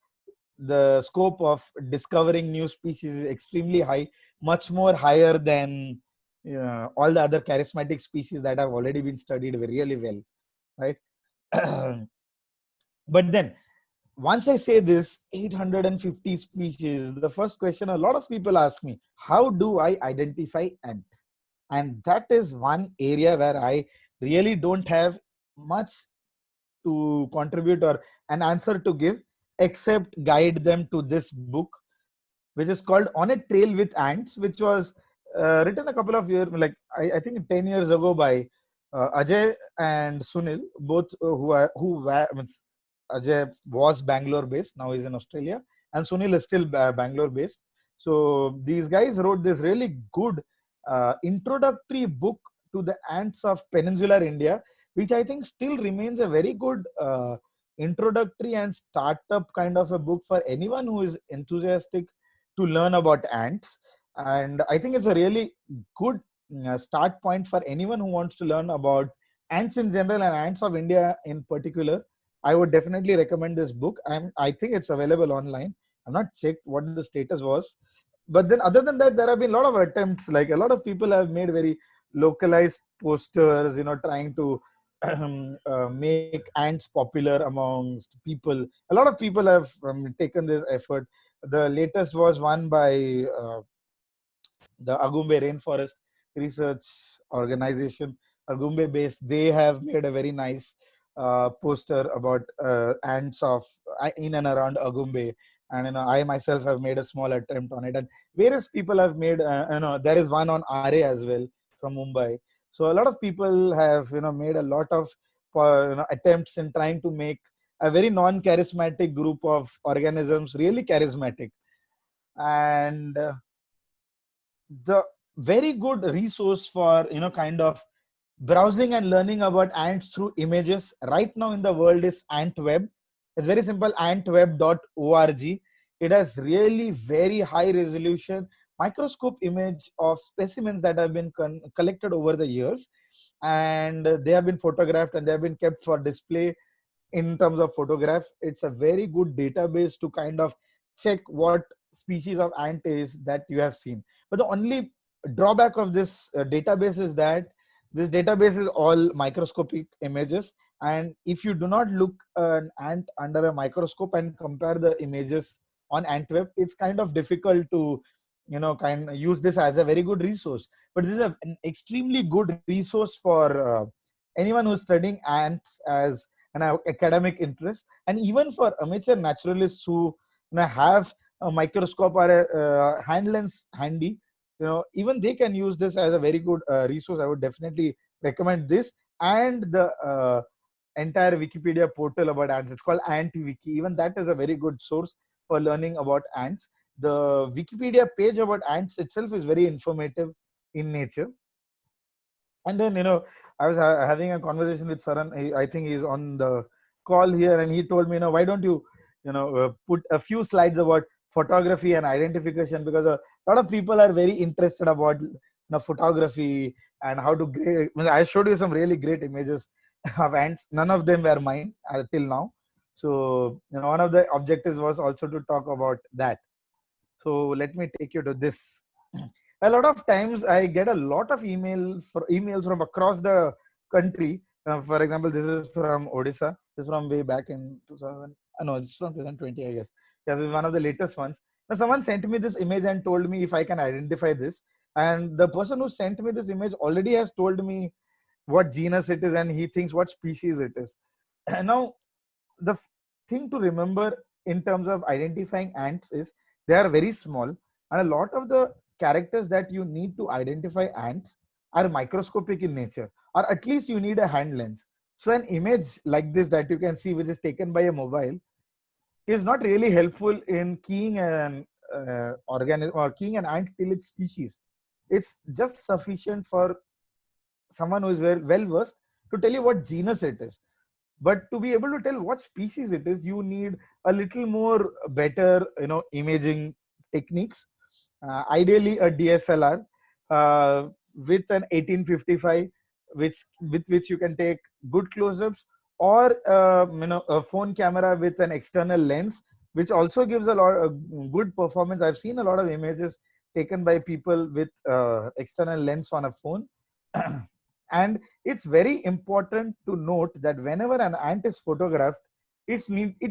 The scope of discovering new species is extremely high, much more higher than all the other charismatic species that have already been studied really well, right? But then, once I say this 850 species, the first question a lot of people ask me, how do I identify ants? And that is one area where I really don't have much to contribute or an answer to give, except guide them to this book, which is called On a Trail with Ants, which was written a couple of years, like I think 10 years ago, by Ajay and Sunil, both who were, Ajay was Bangalore based, now he's in Australia, and Sunil is still Bangalore based. So these guys wrote this really good introductory book to the ants of peninsular India, which I think still remains a very good introductory and startup kind of a book for anyone who is enthusiastic to learn about ants. And I think it's a really good start point for anyone who wants to learn about ants in general and ants of India in particular. I would definitely recommend this book. I think it's available online. I'm not checked what the status was. But then other than that, there have been a lot of attempts. Like a lot of people have made very localized posters, trying to make ants popular amongst people. A lot of people have taken this effort. The latest was one by the Agumbe Rainforest Research Organization, Agumbe based. They have made a very nice poster about ants of in and around Agumbe, and I myself have made a small attempt on it, and various people have made. There is one on RA as well from Mumbai. So a lot of people have made a lot of attempts in trying to make a very non-charismatic group of organisms really charismatic. And the very good resource for kind of browsing and learning about ants through images right now in the world is AntWeb. It's very simple, antweb.org. It has really very high resolution microscope image of specimens that have been collected over the years, and they have been photographed and they have been kept for display in terms of photograph. It's a very good database to kind of check what species of ant is that you have seen. But the only drawback of this database is that this database is all microscopic images, and if you do not look an ant under a microscope and compare the images on AntWeb, it's kind of difficult to kind of use this as a very good resource. But this is an extremely good resource for anyone who's studying ants as an academic interest, and even for amateur naturalists who have a microscope or a hand lens handy. Even they can use this as a very good resource. I would definitely recommend this and the entire Wikipedia portal about ants. It's called AntWiki. Even that is a very good source for learning about ants. The Wikipedia page about ants itself is very informative in nature. And then I was having a conversation with Saran. I think he's on the call here, and he told me, why don't you put a few slides about photography and identification, because a lot of people are very interested about photography and how to grade. I showed you some really great images of ants. None of them were mine till now. So one of the objectives was also to talk about that. So let me take you to this. A lot of times I get a lot of emails from across the country. For example, this is from Odisha. This is from way back in 2000. No, it's from 2020, I guess. Yeah, this is one of the latest ones. Now, someone sent me this image and told me if I can identify this. And the person who sent me this image already has told me what genus it is, and he thinks what species it is. And now, the thing to remember in terms of identifying ants is they are very small, and a lot of the characters that you need to identify ants are microscopic in nature, or at least you need a hand lens. So an image like this that you can see, which is taken by a mobile, is not really helpful in keying an organism or keying an ant till its species. It's just sufficient for someone who is well versed to tell you what genus it is. But to be able to tell what species it is, you need a little more better imaging techniques. Ideally a DSLR with an 1855, with which you can take good close-ups, or a phone camera with an external lens, which also gives a lot of good performance. I've seen a lot of images taken by people with external lens on a phone. And it's very important to note that whenever an ant is photographed, it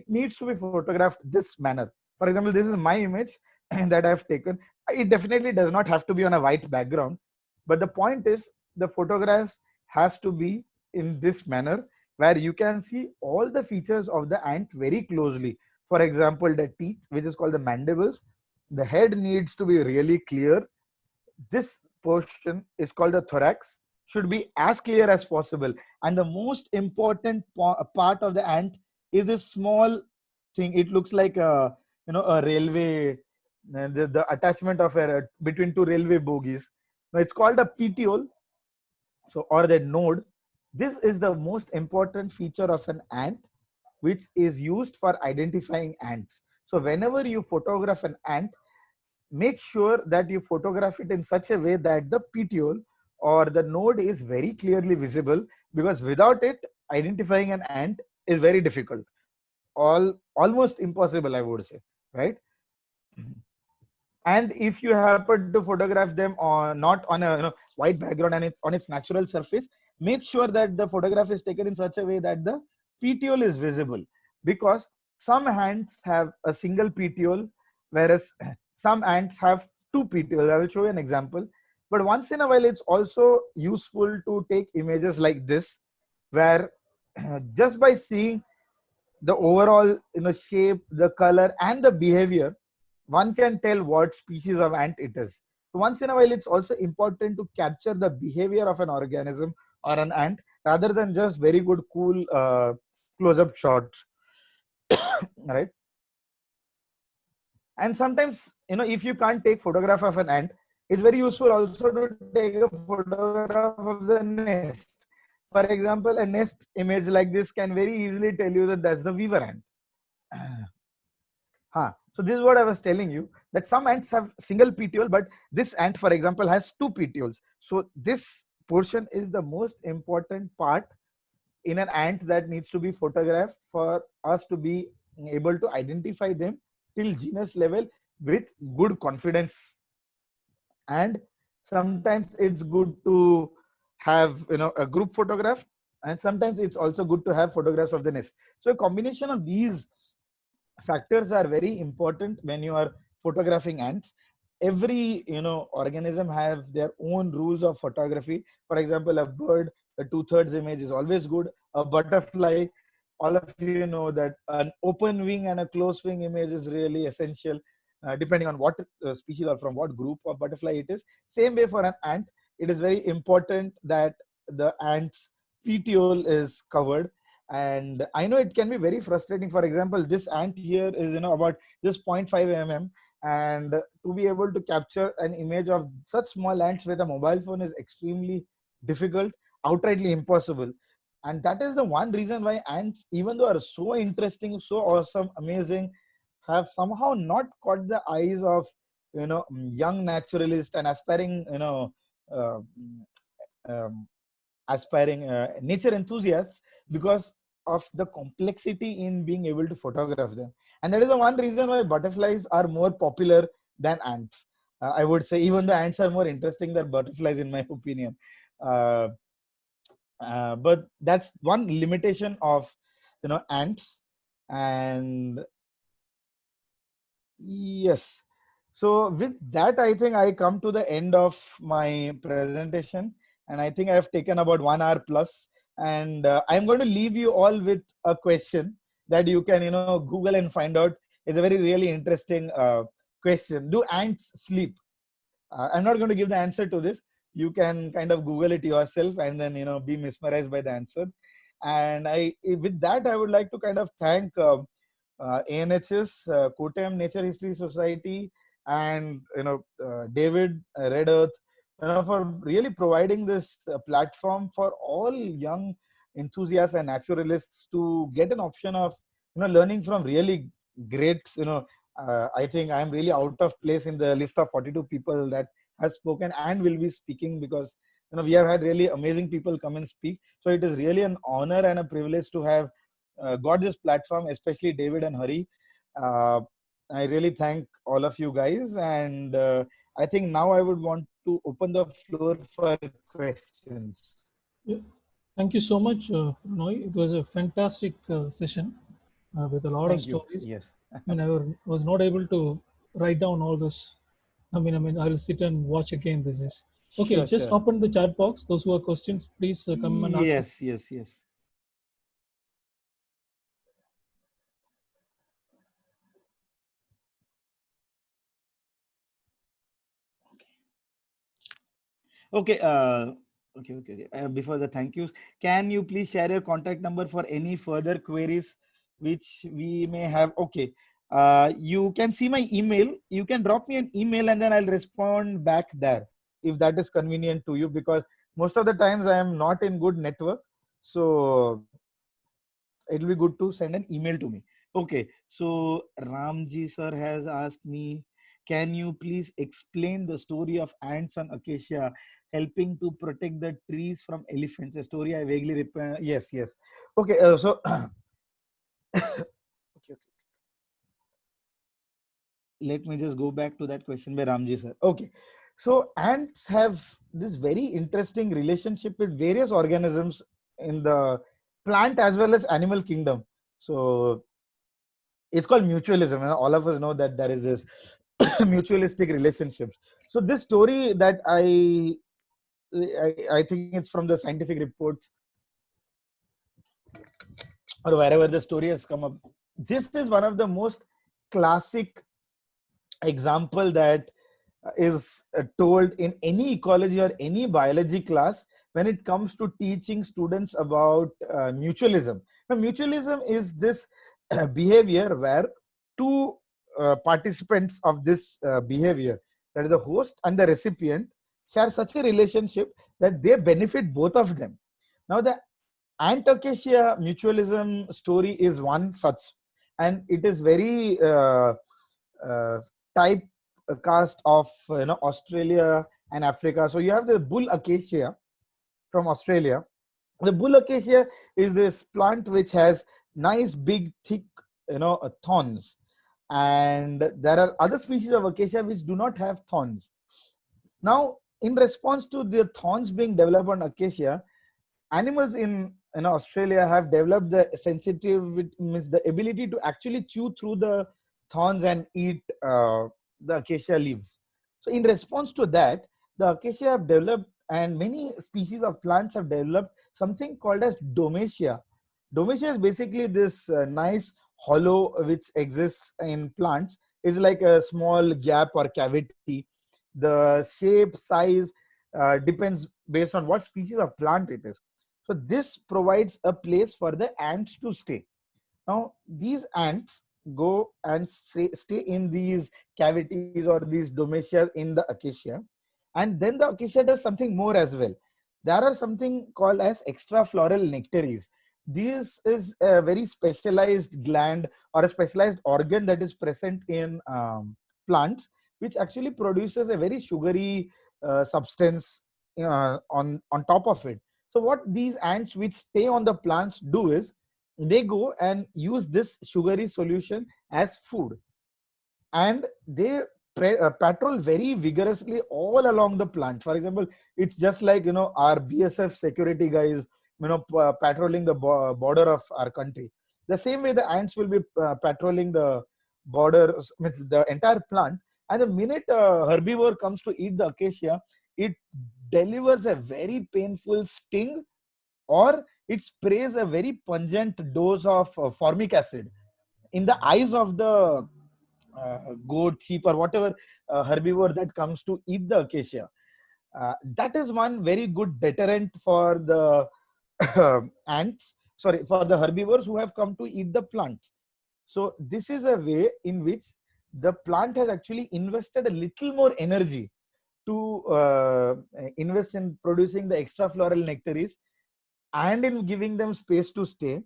needs to be photographed this manner. For example, this is my image that I've taken. It definitely does not have to be on a white background, but the point is the photograph has to be in this manner, where you can see all the features of the ant very closely. For example, the teeth, which is called the mandibles. The head needs to be really clear. This portion is called the thorax, should be as clear as possible. And the most important part of the ant is this small thing. It looks like a railway, the attachment of between two railway bogies. Now it's called a petiole, or the node. This is the most important feature of an ant, which is used for identifying ants. So whenever you photograph an ant, make sure that you photograph it in such a way that the petiole or the node is very clearly visible, because without it, identifying an ant is very difficult, almost impossible, I would say, right? And if you happen to photograph them not on a white background and it's on its natural surface, make sure that the photograph is taken in such a way that the petiole is visible, because some ants have a single petiole, whereas some ants have two petioles. I will show you an example. But once in a while, it's also useful to take images like this, where just by seeing the overall shape, the color, and the behavior, one can tell what species of ant it is. So once in a while, it's also important to capture the behavior of an organism or an ant rather than just very good, cool close-up shots, right? And sometimes, if you can't take photograph of an ant, it's very useful also to take a photograph of the nest. For example, a nest image like this can very easily tell you that that's the weaver ant. So this is what I was telling you, that some ants have single petiole, but this ant, for example, has two petioles. So this portion is the most important part in an ant that needs to be photographed for us to be able to identify them till genus level with good confidence. And sometimes it's good to have a group photograph, and sometimes it's also good to have photographs of the nest. So a combination of these factors are very important when you are photographing ants. Every organism have their own rules of photography. For example, a bird, a 2/3 image is always good. A butterfly, all of you know that an open wing and a closed wing image is really essential, depending on what species or from what group of butterfly it is. Same way for an ant, it is very important that the ant's petiole is covered. And I know it can be very frustrating. For example, this ant here is about just 0.5 mm, and to be able to capture an image of such small ants with a mobile phone is extremely difficult, outrightly impossible. And that is the one reason why ants, even though are so interesting, so awesome, amazing, have somehow not caught the eyes of young naturalists and aspiring uh, um, aspiring nature enthusiasts, because of the complexity in being able to photograph them. And that is the one reason why butterflies are more popular than ants. I would say even the ants are more interesting than butterflies in my opinion. Uh, but that's one limitation of ants. And yes, so with that, I think I come to the end of my presentation, and I think I have taken about 1 hour plus. And I'm going to leave you all with a question that you can, Google and find out. It's a very really interesting question. Do ants sleep? I'm not going to give the answer to this. You can kind of Google it yourself and then be mesmerized by the answer. And with that, I would like to kind of thank ANHS, Kottayam Nature History Society, and David, Red Earth, for really providing this platform for all young enthusiasts and naturalists to get an option of learning from really great. I think I'm really out of place in the list of 42 people that has spoken and will be speaking, because we have had really amazing people come and speak. So it is really an honor and a privilege to have got this platform, especially David and Hari. Uh, I really thank all of you guys, and I think now I would want to open the floor for questions. Yeah. Thank you so much, Roy. It was a fantastic session with a lot of Thank you. stories. Yes. I mean, was not able to write down all this. I mean, I'll sit and watch again. This is okay. Sure, Just sure. open the chat box. Those who have questions, please come and ask. Yes, yes, yes. Okay. Okay. Before the thank yous, can you please share your contact number for any further queries which we may have? Okay. You can see my email. You can drop me an email and then I'll respond back there if that is convenient to you, because most of the times I am not in good network. So it'll be good to send an email to me. Okay. So Ramji sir has asked me, can you please explain the story of ants on acacia helping to protect the trees from elephants? A story I vaguely yes, yes. Okay. So okay. Let me just go back to that question by Ramji sir. Okay. So ants have this very interesting relationship with various organisms in the plant as well as animal kingdom. So it's called mutualism. All of us know that there is this mutualistic relationships. So this story that I think it's from the scientific reports. or wherever the story has come up. This is one of the most classic example that is told in any ecology or any biology class when it comes to teaching students about mutualism. Now, mutualism is this behavior where two participants of this behavior, that is the host and the recipient, share such a relationship that they benefit both of them. Now, the ant acacia mutualism story is one such, and it is very uh, type cast of Australia and Africa. So you have the bull acacia from Australia. The bull acacia is this plant which has nice big thick thorns, and there are other species of acacia which do not have thorns. Now, in response to the thorns being developed on acacia, animals in Australia have developed the sensitive, which means the ability to actually chew through the thorns and eat the acacia leaves. So in response to that, the acacia have developed, and many species of plants have developed something called as domacia. Domacia is basically this nice hollow which exists in plants. It's like a small gap or cavity. The shape, size depends based on what species of plant it is. So this provides a place for the ants to stay. Now, these ants go and stay in these cavities or these domacia in the acacia. And then the acacia does something more as well. There are something called as extrafloral nectaries. This is a very specialized gland or a specialized organ that is present in plants, which actually produces a very sugary substance on top of it. So what these ants which stay on the plants do is they go and use this sugary solution as food, and they patrol very vigorously all along the plant. For example, it's just like our BSF security guys patrolling the border of our country. The same way the ants will be patrolling the border, means the entire plant. And the minute a herbivore comes to eat the acacia, it delivers a very painful sting, or it sprays a very pungent dose of formic acid in the eyes of the goat, sheep, or whatever herbivore that comes to eat the acacia. That is one very good deterrent for the ants, sorry, for the herbivores who have come to eat the plant. So this is a way in which the plant has actually invested a little more energy to invest in producing the extrafloral nectaries and in giving them space to stay.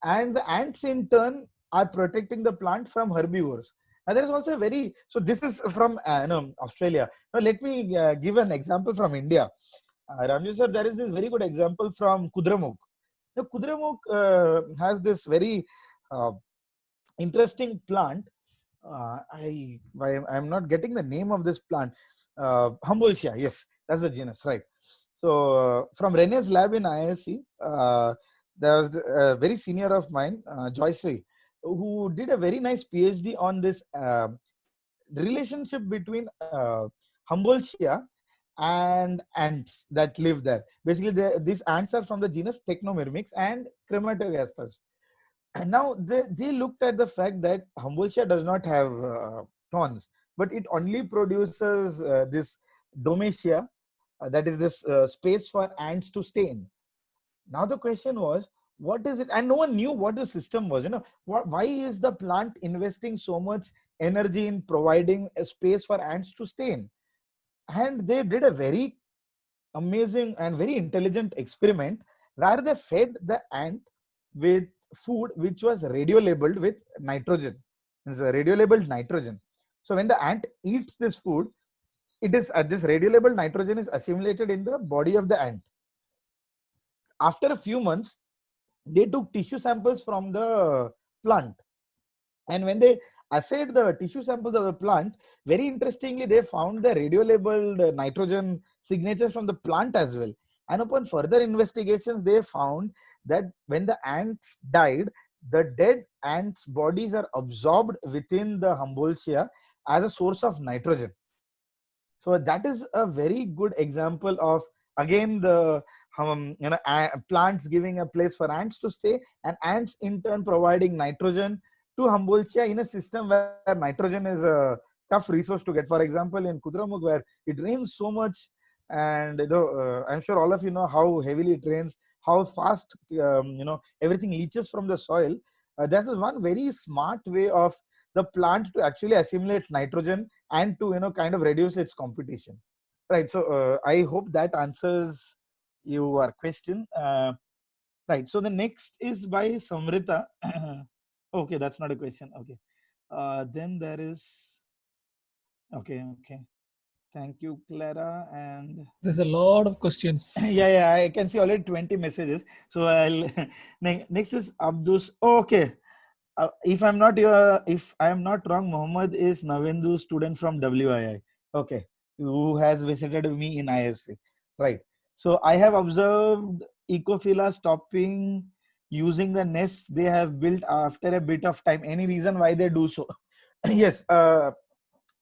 And the ants in turn are protecting the plant from herbivores. And there is also a very, so this is from Australia. Now let me give an example from India. Ramju sir, there is this very good example from Kudramukh. Now Kudramukh has this very interesting plant. I'm not getting the name of this plant. Humboldt, yes, that's the genus, right? So from Rene's lab in IISc, there was a very senior of mine, Joyce, who did a very nice PhD on this relationship between Humboldtia and ants that live there. Basically, these ants are from the genus Technomyrmex and Crematogasters. And now they looked at the fact that Humboldtia does not have thorns, but it only produces this domacia, that is this space for ants to stay in. Now the question was, what is it? And no one knew what the system was. Why is the plant investing so much energy in providing a space for ants to stay in? And they did a very amazing and very intelligent experiment where they fed the ant with food which was radio labeled with nitrogen. It's a radio labeled nitrogen. So when the ant eats this food, it is this radio labeled nitrogen is assimilated in the body of the ant. After a few months, they took tissue samples from the plant, and when they assayed the tissue samples of the plant, very interestingly, they found the radio labeled nitrogen signatures from the plant as well. And upon further investigations, they found that when the ants died, the dead ants' bodies are absorbed within the Humboldtia as a source of nitrogen. So that is a very good example of, again, the plants giving a place for ants to stay, and ants in turn providing nitrogen to Humboldtia in a system where nitrogen is a tough resource to get. For example, in Kudramukh, where it rains so much, and I'm sure all of you know how heavily it rains, how fast everything leaches from the soil. That is one very smart way of the plant to actually assimilate nitrogen and to kind of reduce its competition. Right. So I hope that answers your question. Right. So the next is by Samrita. Okay, that's not a question. Okay. Then there is. Okay. Okay. Thank you, Clara. And There's a lot of questions. yeah, I can see already 20 messages. So I'll next is Abdus. Oh, okay. If I am not wrong, Mohammed is Navendu student from WII. Okay, who has visited me in ISC. Right. So I have observed Ecophila stopping using the nests they have built after a bit of time. Any reason why they do so? Yes,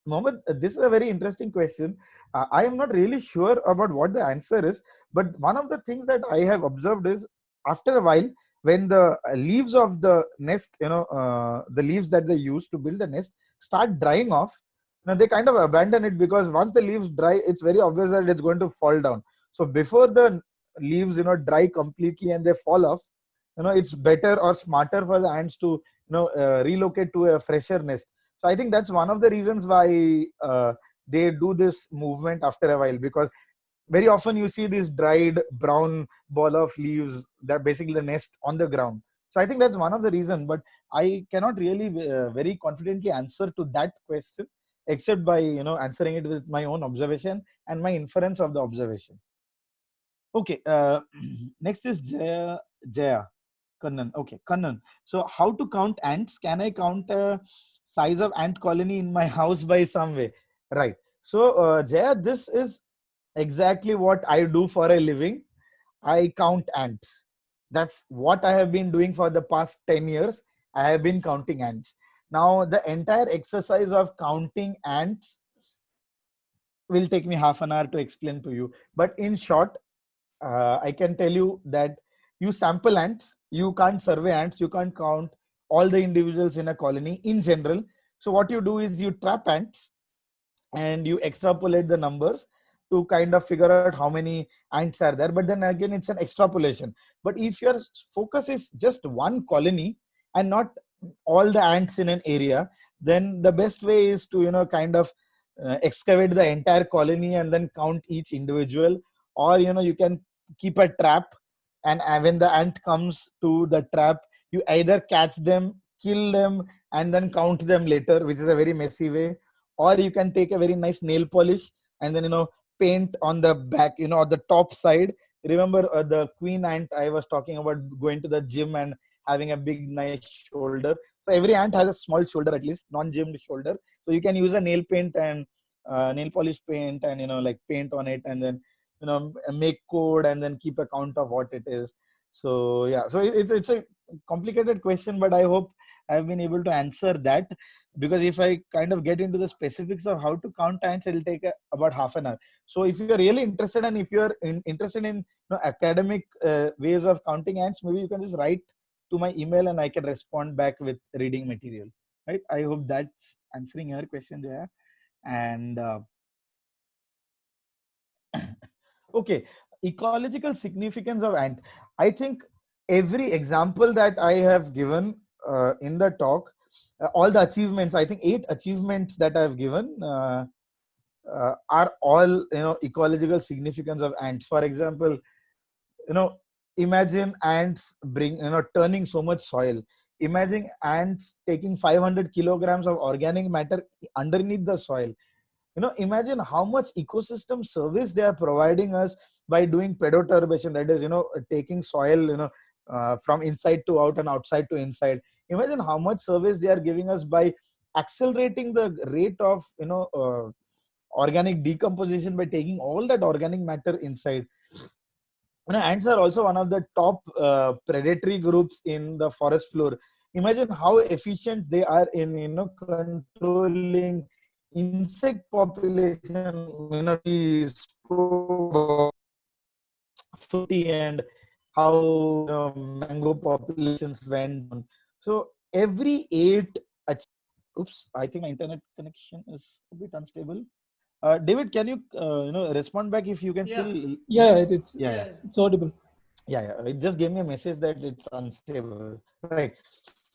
Mohammed, this is a very interesting question. I am not really sure about what the answer is, but one of the things that I have observed is after a while, when the leaves of the nest, the leaves that they use to build a nest start drying off, they kind of abandon it, because once the leaves dry, it's very obvious that it's going to fall down. So before the leaves, dry completely and they fall off, it's better or smarter for the ants to, relocate to a fresher nest. So I think that's one of the reasons why they do this movement after a while, because very often you see this dried brown ball of leaves that basically the nest on the ground. So I think that's one of the reasons, but I cannot really very confidently answer to that question, except by answering it with my own observation and my inference of the observation. Okay, next is Jaya Kannan. Okay, Kannan. So how to count ants? Can I count a size of ant colony in my house by some way? Right. So Jaya, this is exactly what I do for a living. I count ants. That's what I have been doing for the past 10 years. I have been counting ants. Now, the entire exercise of counting ants will take me half an hour to explain to you. But in short, I can tell you that you sample ants, you can't survey ants, you can't count all the individuals in a colony in general. So what you do is you trap ants and you extrapolate the numbers to kind of figure out how many ants are there. But then again, it's an extrapolation. But if your focus is just one colony and not all the ants in an area, then the best way is to kind of excavate the entire colony and then count each individual. Or you can keep a trap, and when the ant comes to the trap, you either catch them, kill them, and then count them later, which is a very messy way. Or you can take a very nice nail polish and then paint on the back, on the top side. Remember the queen ant I was talking about, going to the gym and having a big nice shoulder. So every ant has a small shoulder, at least non-gymmed shoulder. So you can use a nail paint and nail polish paint and like paint on it, and then make code and then keep a count of what it is. So yeah, so it's a complicated question, but I hope I've been able to answer that, because if I kind of get into the specifics of how to count ants, it'll take about half an hour. So if you're really interested, and if you're interested in academic ways of counting ants, maybe you can just write to my email and I can respond back with reading material. Right? I hope that's answering your question, Jaya. And okay, ecological significance of ant. I think every example that I have given in the talk, all the achievements, I think 8 achievements that I've given are all ecological significance of ants. For example, imagine ants turning so much soil. Imagine ants taking 500 kilograms of organic matter underneath the soil. Imagine how much ecosystem service they are providing us by doing pedoturbation, that is taking soil from inside to out and outside to inside. Imagine how much service they are giving us by accelerating the rate of organic decomposition by taking all that organic matter inside. Ants are also one of the top predatory groups in the forest floor. Imagine how efficient they are in controlling insect population. We spoke about fruity and how mango populations went down. So every 8 oops, I think my internet connection is a bit unstable. David, can you respond back if you can still? Yeah, it's Yeah, yeah. it's audible. Yeah, it just gave me a message that it's unstable. Right.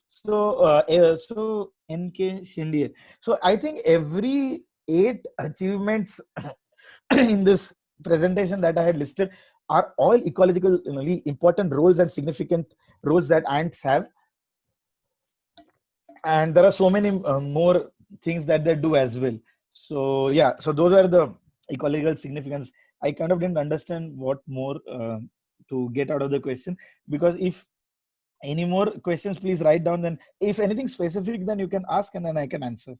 So, so NK Shinde. So I think every 8 achievements in this presentation that I had listed are all ecologically important roles and significant roles that ants have. And there are so many more things that they do as well. So yeah, so those are the ecological significance. I kind of didn't understand what more to get out of the question, because if any more questions, please write down. Then if anything specific, then you can ask and then I can answer.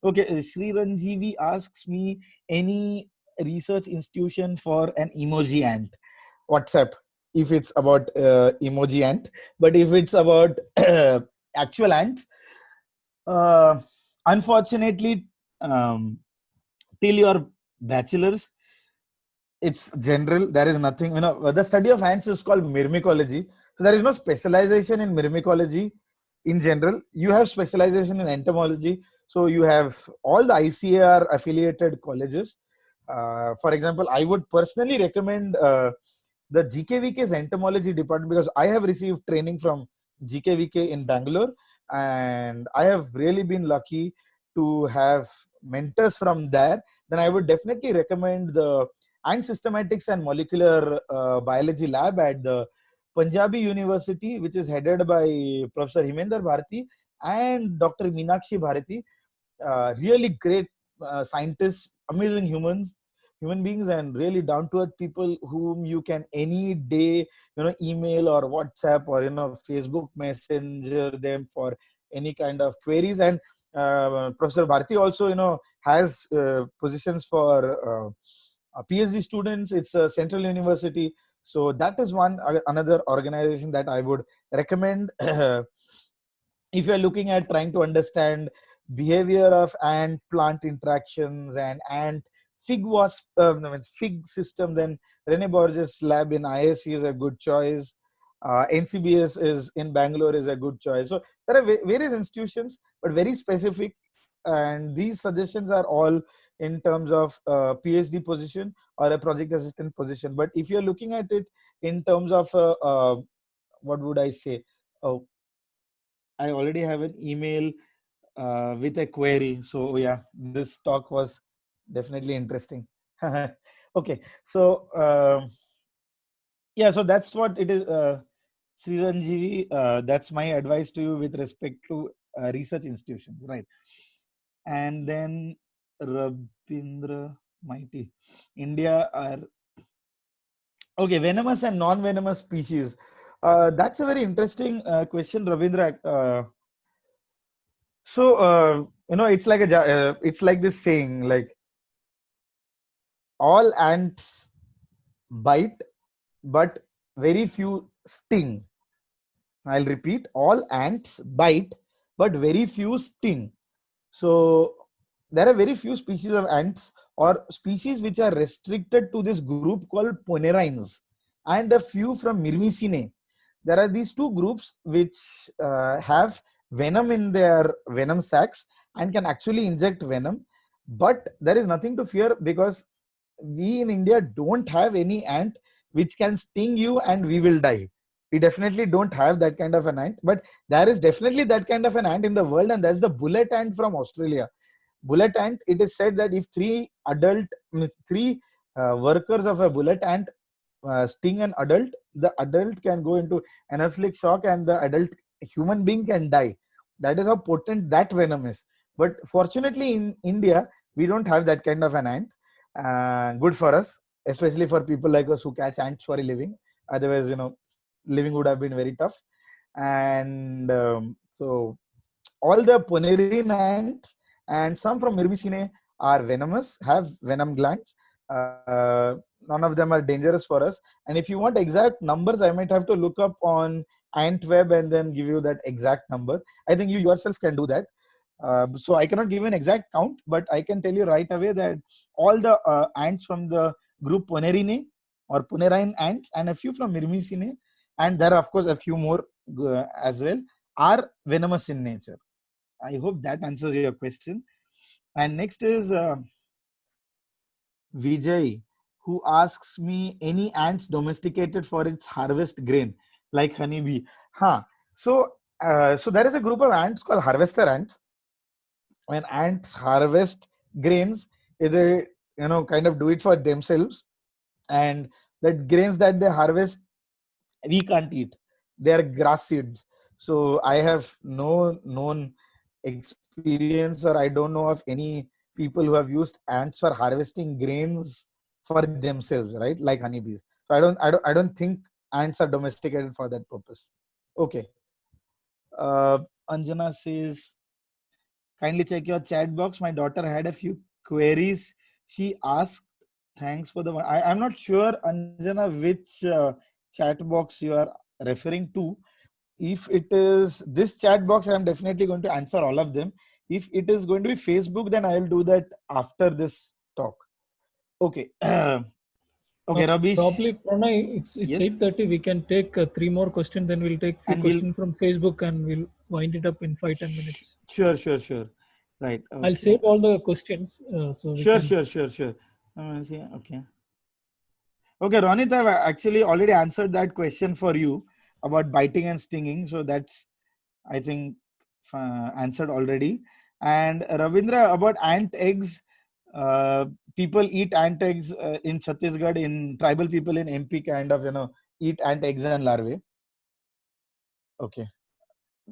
Okay, Sri Ranjivi asks me, any research institution for an emoji ant? WhatsApp, if it's about emoji ant. But if it's about actual ants, uh, unfortunately, till your bachelor's, it's general. There is nothing, the study of ants is called myrmecology. So there is no specialization in myrmecology in general. You have specialization in entomology. So you have all the ICAR affiliated colleges. For example, I would personally recommend the GKVK's entomology department, because I have received training from GKVK in Bangalore, and I have really been lucky to have mentors from there. Then I would definitely recommend the Ant Systematics and Molecular Biology Lab at the Punjabi University, which is headed by Professor Himender Bharati and Dr. Meenakshi Bharati. Really great scientists, amazing human beings, and really down to earth people whom you can any day email or WhatsApp or Facebook Messenger them for any kind of queries. And Professor Bharti also has positions for PhD students. It's a central university. So that is one another organization that I would recommend if you're looking at trying to understand behavior of ant plant interactions and ant fig wasp fig system. Then Rene Borges lab in ISC is a good choice. NCBS is in Bangalore is a good choice. So there are various institutions, but very specific, and these suggestions are all in terms of PhD position or a project assistant position. But if you're looking at it in terms of what would I say, oh, I already have an email with a query. So yeah, this talk was definitely interesting. Okay, so yeah, so that's what it is. Sri Ranjivi, that's my advice to you with respect to research institutions, right? And then Rabindra Mighty, India are okay. Venomous and non-venomous species. That's a very interesting question, Rabindra. So it's like it's like this saying, like all ants bite, but very few sting. I'll repeat: all ants bite, but very few sting. So there are very few species of ants or species which are restricted to this group called Ponerines, and a few from Myrmicinae. There are these two groups which have venom in their venom sacs and can actually inject venom. But there is nothing to fear, because we in India don't have any ant which can sting you and we will die. We definitely don't have that kind of an ant, but there is definitely that kind of an ant in the world, and that's the bullet ant from Australia. Bullet ant, it is said that if three workers of a bullet ant sting an adult, the adult can go into anaphylactic shock and the adult human being can die. That is how potent that venom is. But fortunately in India, we don't have that kind of an ant. Good for us, especially for people like us who catch ants for a living. Otherwise, living would have been very tough. And so all the Ponerine ants and some from Myrmicinae are venomous, have venom glands. None of them are dangerous for us. And if you want exact numbers, I might have to look up on Antweb and then give you that exact number. I think you yourself can do that. So I cannot give an exact count, but I can tell you right away that all the ants from the group Ponerinae or Punerine ants, and a few from Myrmicinae, and there are of course a few more as well, are venomous in nature. I hope that answers your question. And next is Vijay, who asks me, any ants domesticated for its harvest grain, like honeybee? Huh. So there is a group of ants called harvester ants. When ants harvest grains, they kind of do it for themselves, and that grains that they harvest, we can't eat. They are grass seeds. So I have no known experience, or I don't know of any people who have used ants for harvesting grains for themselves, right? Like honeybees. So I don't think ants are domesticated for that purpose. Okay. Uh, Anjana says, kindly check your chat box. My daughter had a few queries. She asked, thanks for the one. I'm not sure, Anjana, which chat box you are referring to. If it is this chat box, I'm definitely going to answer all of them. If it is going to be Facebook, then I'll do that after this talk. Okay. Okay, Rabish. Probably, Pranay, it's Yes. 8:30. We can take 3 more questions, then we'll take few And we'll questions from Facebook and we'll wind it up in 5-10 minutes. sure. Right. I'll Okay. save all the questions so we Sure. can. Okay. Okay, Ronit, I've actually already answered that question for you about biting and stinging. So that's, I think, answered already. And Ravindra, about ant eggs, people eat ant eggs in Chhattisgarh, in tribal people in MP kind of, eat ant eggs and larvae. Okay.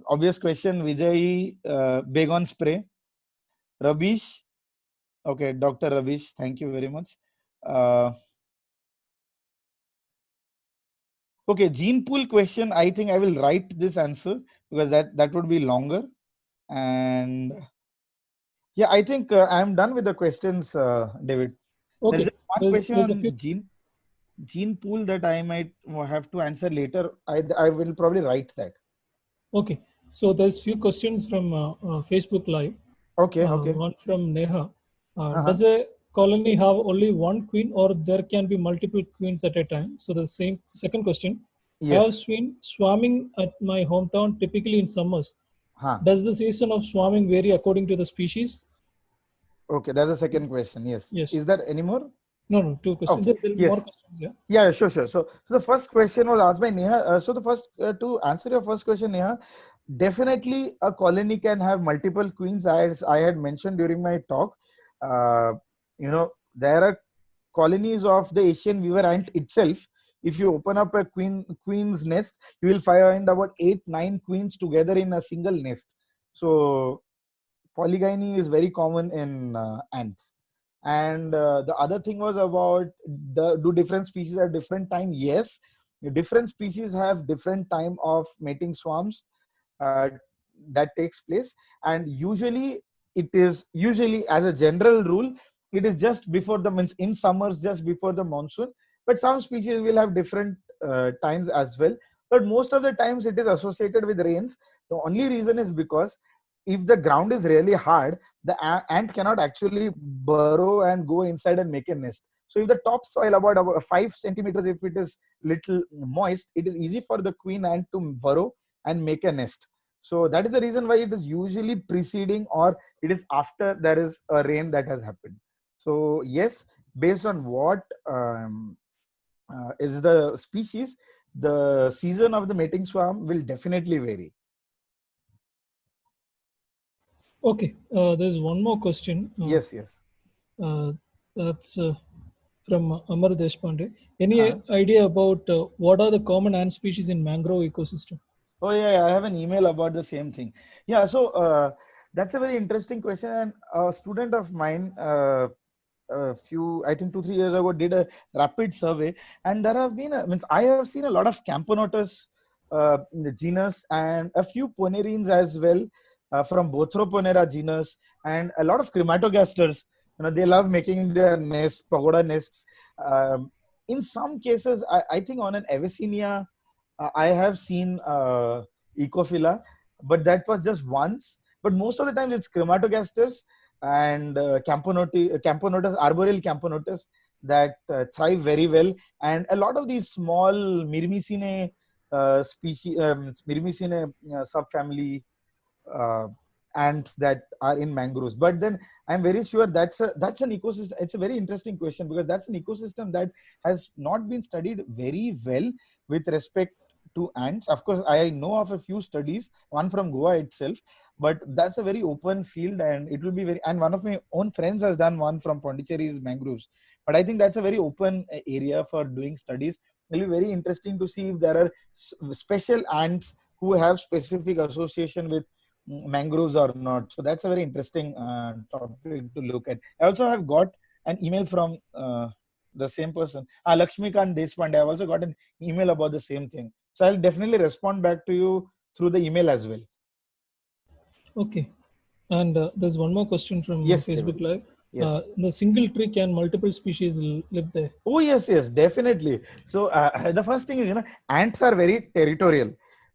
Obvious question, Vijay, Bagon spray. Rabish. Okay, Dr. Rabish, thank you very much. Okay, gene pool question. I think I will write this answer because that would be longer. And yeah, I think I'm done with the questions, David. There's Okay. just one question There's a few. on gene pool that I might have to answer later. I will probably write that. Okay. So there's few questions from Facebook Live. Okay. One from Neha. Uh-huh. Does a colony have only one queen, or there can be multiple queens at a time? So the same second question. I have Yes. seen swarming at my hometown, typically in summers. Huh. Does the season of swarming vary according to the species? Okay, that's the second question. Yes. Yes. Is there any more? No, two questions. Okay. There will be more Yes. questions. Yeah. Yeah, sure. So the first question was asked by Neha. So the first, to answer your first question, Neha, definitely a colony can have multiple queens. As I had mentioned during my talk, there are colonies of the Asian weaver ant itself. If you open up a queen's nest, you will find about 8-9 queens together in a single nest. So polygyny is very common in ants. And the other thing was about, do different species have different time? Yes, different species have different time of mating swarms that takes place, and usually as a general rule, it is just before the means in summers, just before the monsoon. But some species will have different times as well. But most of the times it is associated with rains. The only reason is because if the ground is really hard, the ant cannot actually burrow and go inside and make a nest. So if the topsoil about 5 centimeters, if it is little moist, it is easy for the queen ant to burrow and make a nest. So that is the reason why it is usually preceding, or it is after there is a rain that has happened. So yes, based on what is the species, the season of the mating swarm will definitely vary. Okay. There's one more question. Yes. That's from Amar Deshpande. Any Huh? idea about what are the common ant species in mangrove ecosystem? Oh yeah, I have an email about the same thing. Yeah, so that's a very interesting question. And a student of mine, I think 2-3 years ago, did a rapid survey, and there have been, I have seen a lot of Camponotus in the genus, and a few Ponerines as well from Bothroponera genus, and a lot of Crematogasters. They love making their nests, pagoda nests. In some cases, I think on an Avicennia, I have seen Ecophila, but that was just once. But most of the time, it's Crematogasters and Camponotus, arboreal Camponotus. that thrive very well, and a lot of these small Myrmicinae species, Myrmicinae subfamily uh, ants that are in mangroves. But then I'm very sure that's an ecosystem. It's a very interesting question, because that's an ecosystem that has not been studied very well with respect to ants. Of course, I know of a few studies, one from Goa itself, but that's a very open field, and it will be very. And one of my own friends has done one from Pondicherry's mangroves. But I think that's a very open area for doing studies. It'll be very interesting to see if there are special ants who have specific association with mangroves or not. So that's a very interesting topic to look at. I also have got an email from the same person, Lakshmikant Deshpande. I've also got an email about the same thing. So I'll definitely respond back to you through the email as well. Okay. And there's one more question from Yes, Facebook David. Live. Yes. The single tree, can multiple species live there? Oh, yes, definitely. So the first thing is, ants are very territorial.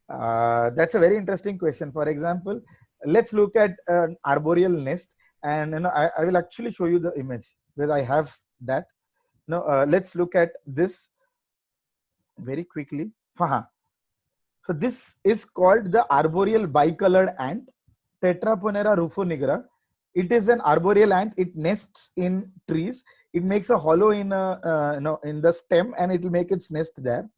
That's a very interesting question. For example, let's look at an arboreal nest, and I will actually show you the image because I have that. Let's look at this very quickly. Haha. So this is called the arboreal bicolored ant, Tetraponera rufonigra. It is an arboreal ant. It nests in trees. It makes a hollow in in the stem, and it will make its nest there.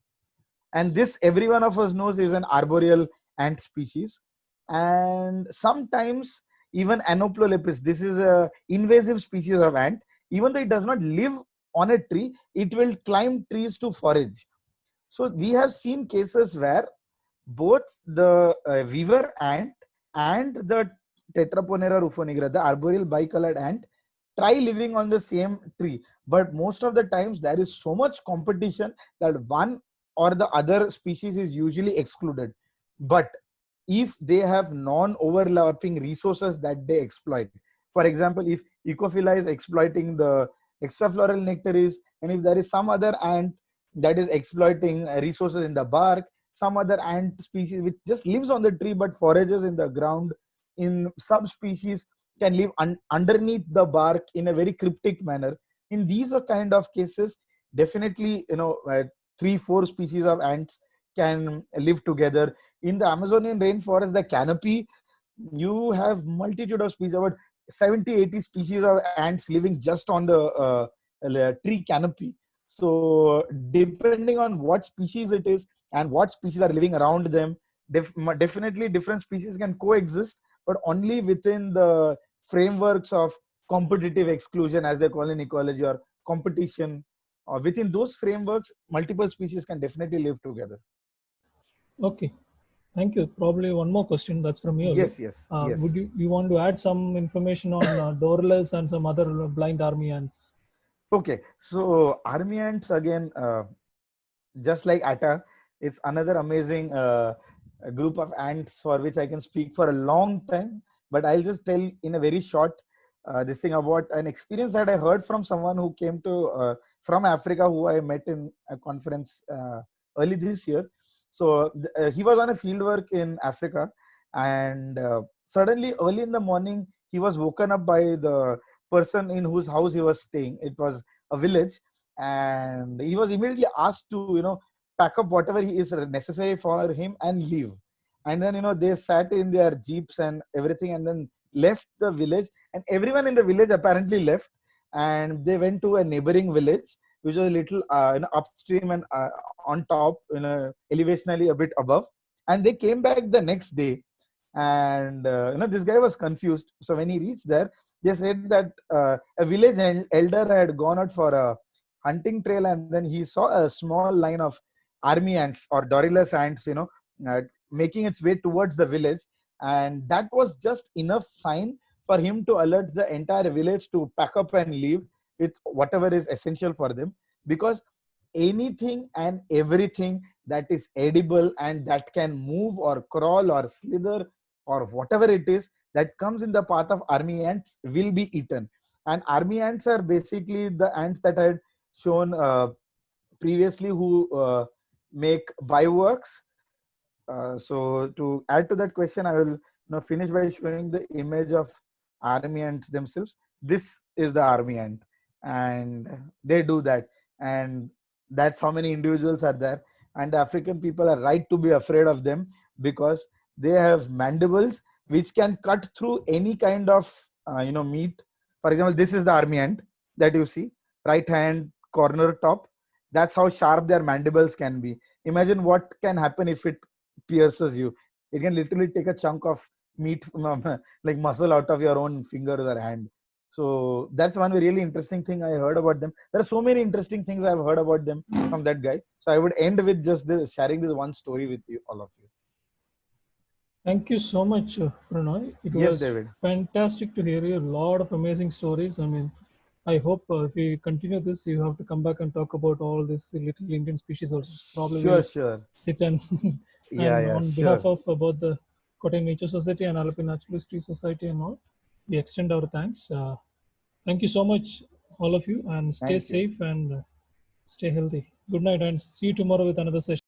And this, every one of us knows, is an arboreal ant species. And sometimes even Anoplolepis, this is a invasive species of ant. Even though it does not live on a tree, it will climb trees to forage. So we have seen cases where both the weaver ant and the Tetraponera rufonigra, the arboreal bicolored ant, try living on the same tree. But most of the times there is so much competition that one or the other species is usually excluded. But if they have non-overlapping resources that they exploit, for example, if Ecophila is exploiting the extrafloral nectaries, and if there is some other ant that is exploiting resources in the bark, some other ant species which just lives on the tree but forages in the ground, in subspecies can live underneath the bark in a very cryptic manner. In these kind of cases, definitely 3-4 species of ants can live together. In the Amazonian rainforest, the canopy, you have multitude of species, about 70-80 species of ants living just on the tree canopy. So depending on what species it is and what species are living around them, definitely different species can coexist, but only within the frameworks of competitive exclusion, as they call in ecology, or competition. Within those frameworks, multiple species can definitely live together. Okay. Thank you. Probably one more question that's from me only. Yes. Would you want to add some information on Dorlus and some other blind army ants? Okay, so army ants again, just like Atta, it's another amazing group of ants for which I can speak for a long time. But I'll just tell in a very short this thing about an experience that I heard from someone who came to from Africa, who I met in a conference early this year. So he was on a field work in Africa, and suddenly early in the morning he was woken up by the person in whose house he was staying. It was a village, and he was immediately asked to pack up whatever is necessary for him and leave. And then they sat in their jeeps and everything, and then left the village, and everyone in the village apparently left, and they went to a neighboring village which was a little upstream and on top, elevationally a bit above. And they came back the next day, and this guy was confused. So when he reached there, they said that a village elder had gone out for a hunting trail, and then he saw a small line of army ants or Dorylus ants, making its way towards the village. And that was just enough sign for him to alert the entire village to pack up and leave with whatever is essential for them. Because anything and everything that is edible and that can move or crawl or slither or whatever it is that comes in the path of army ants will be eaten. And army ants are basically the ants that I had shown previously, who make bioworks. So to add to that question, I will finish by showing the image of army ants themselves. This is the army ant. and they do that. And that's how many individuals are there. And the African people are right to be afraid of them, because they have mandibles which can cut through any kind of meat. For example, this is the army ant that you see, right hand corner top. That's how sharp their mandibles can be. Imagine what can happen if it pierces you. It can literally take a chunk of meat like muscle out of your own finger or hand. So that's one really interesting thing I heard about them. There are so many interesting things I've heard about them from that guy. So I would end with just sharing this one story with you, all of you. Thank you so much, Pranoy. It Yes, was David. fantastic to hear you. A lot of amazing stories. I mean, I hope if we continue this, you have to come back and talk about all this little Indian species also. Probably Sure, we'll sure. sit and Yeah, and yeah, on behalf sure. of both the Kottayam Nature Society and Alapi Natural History Society and all, we extend our thanks. Thank you so much, all of you, and stay Thank you. safe and stay healthy. Good night, and see you tomorrow with another session.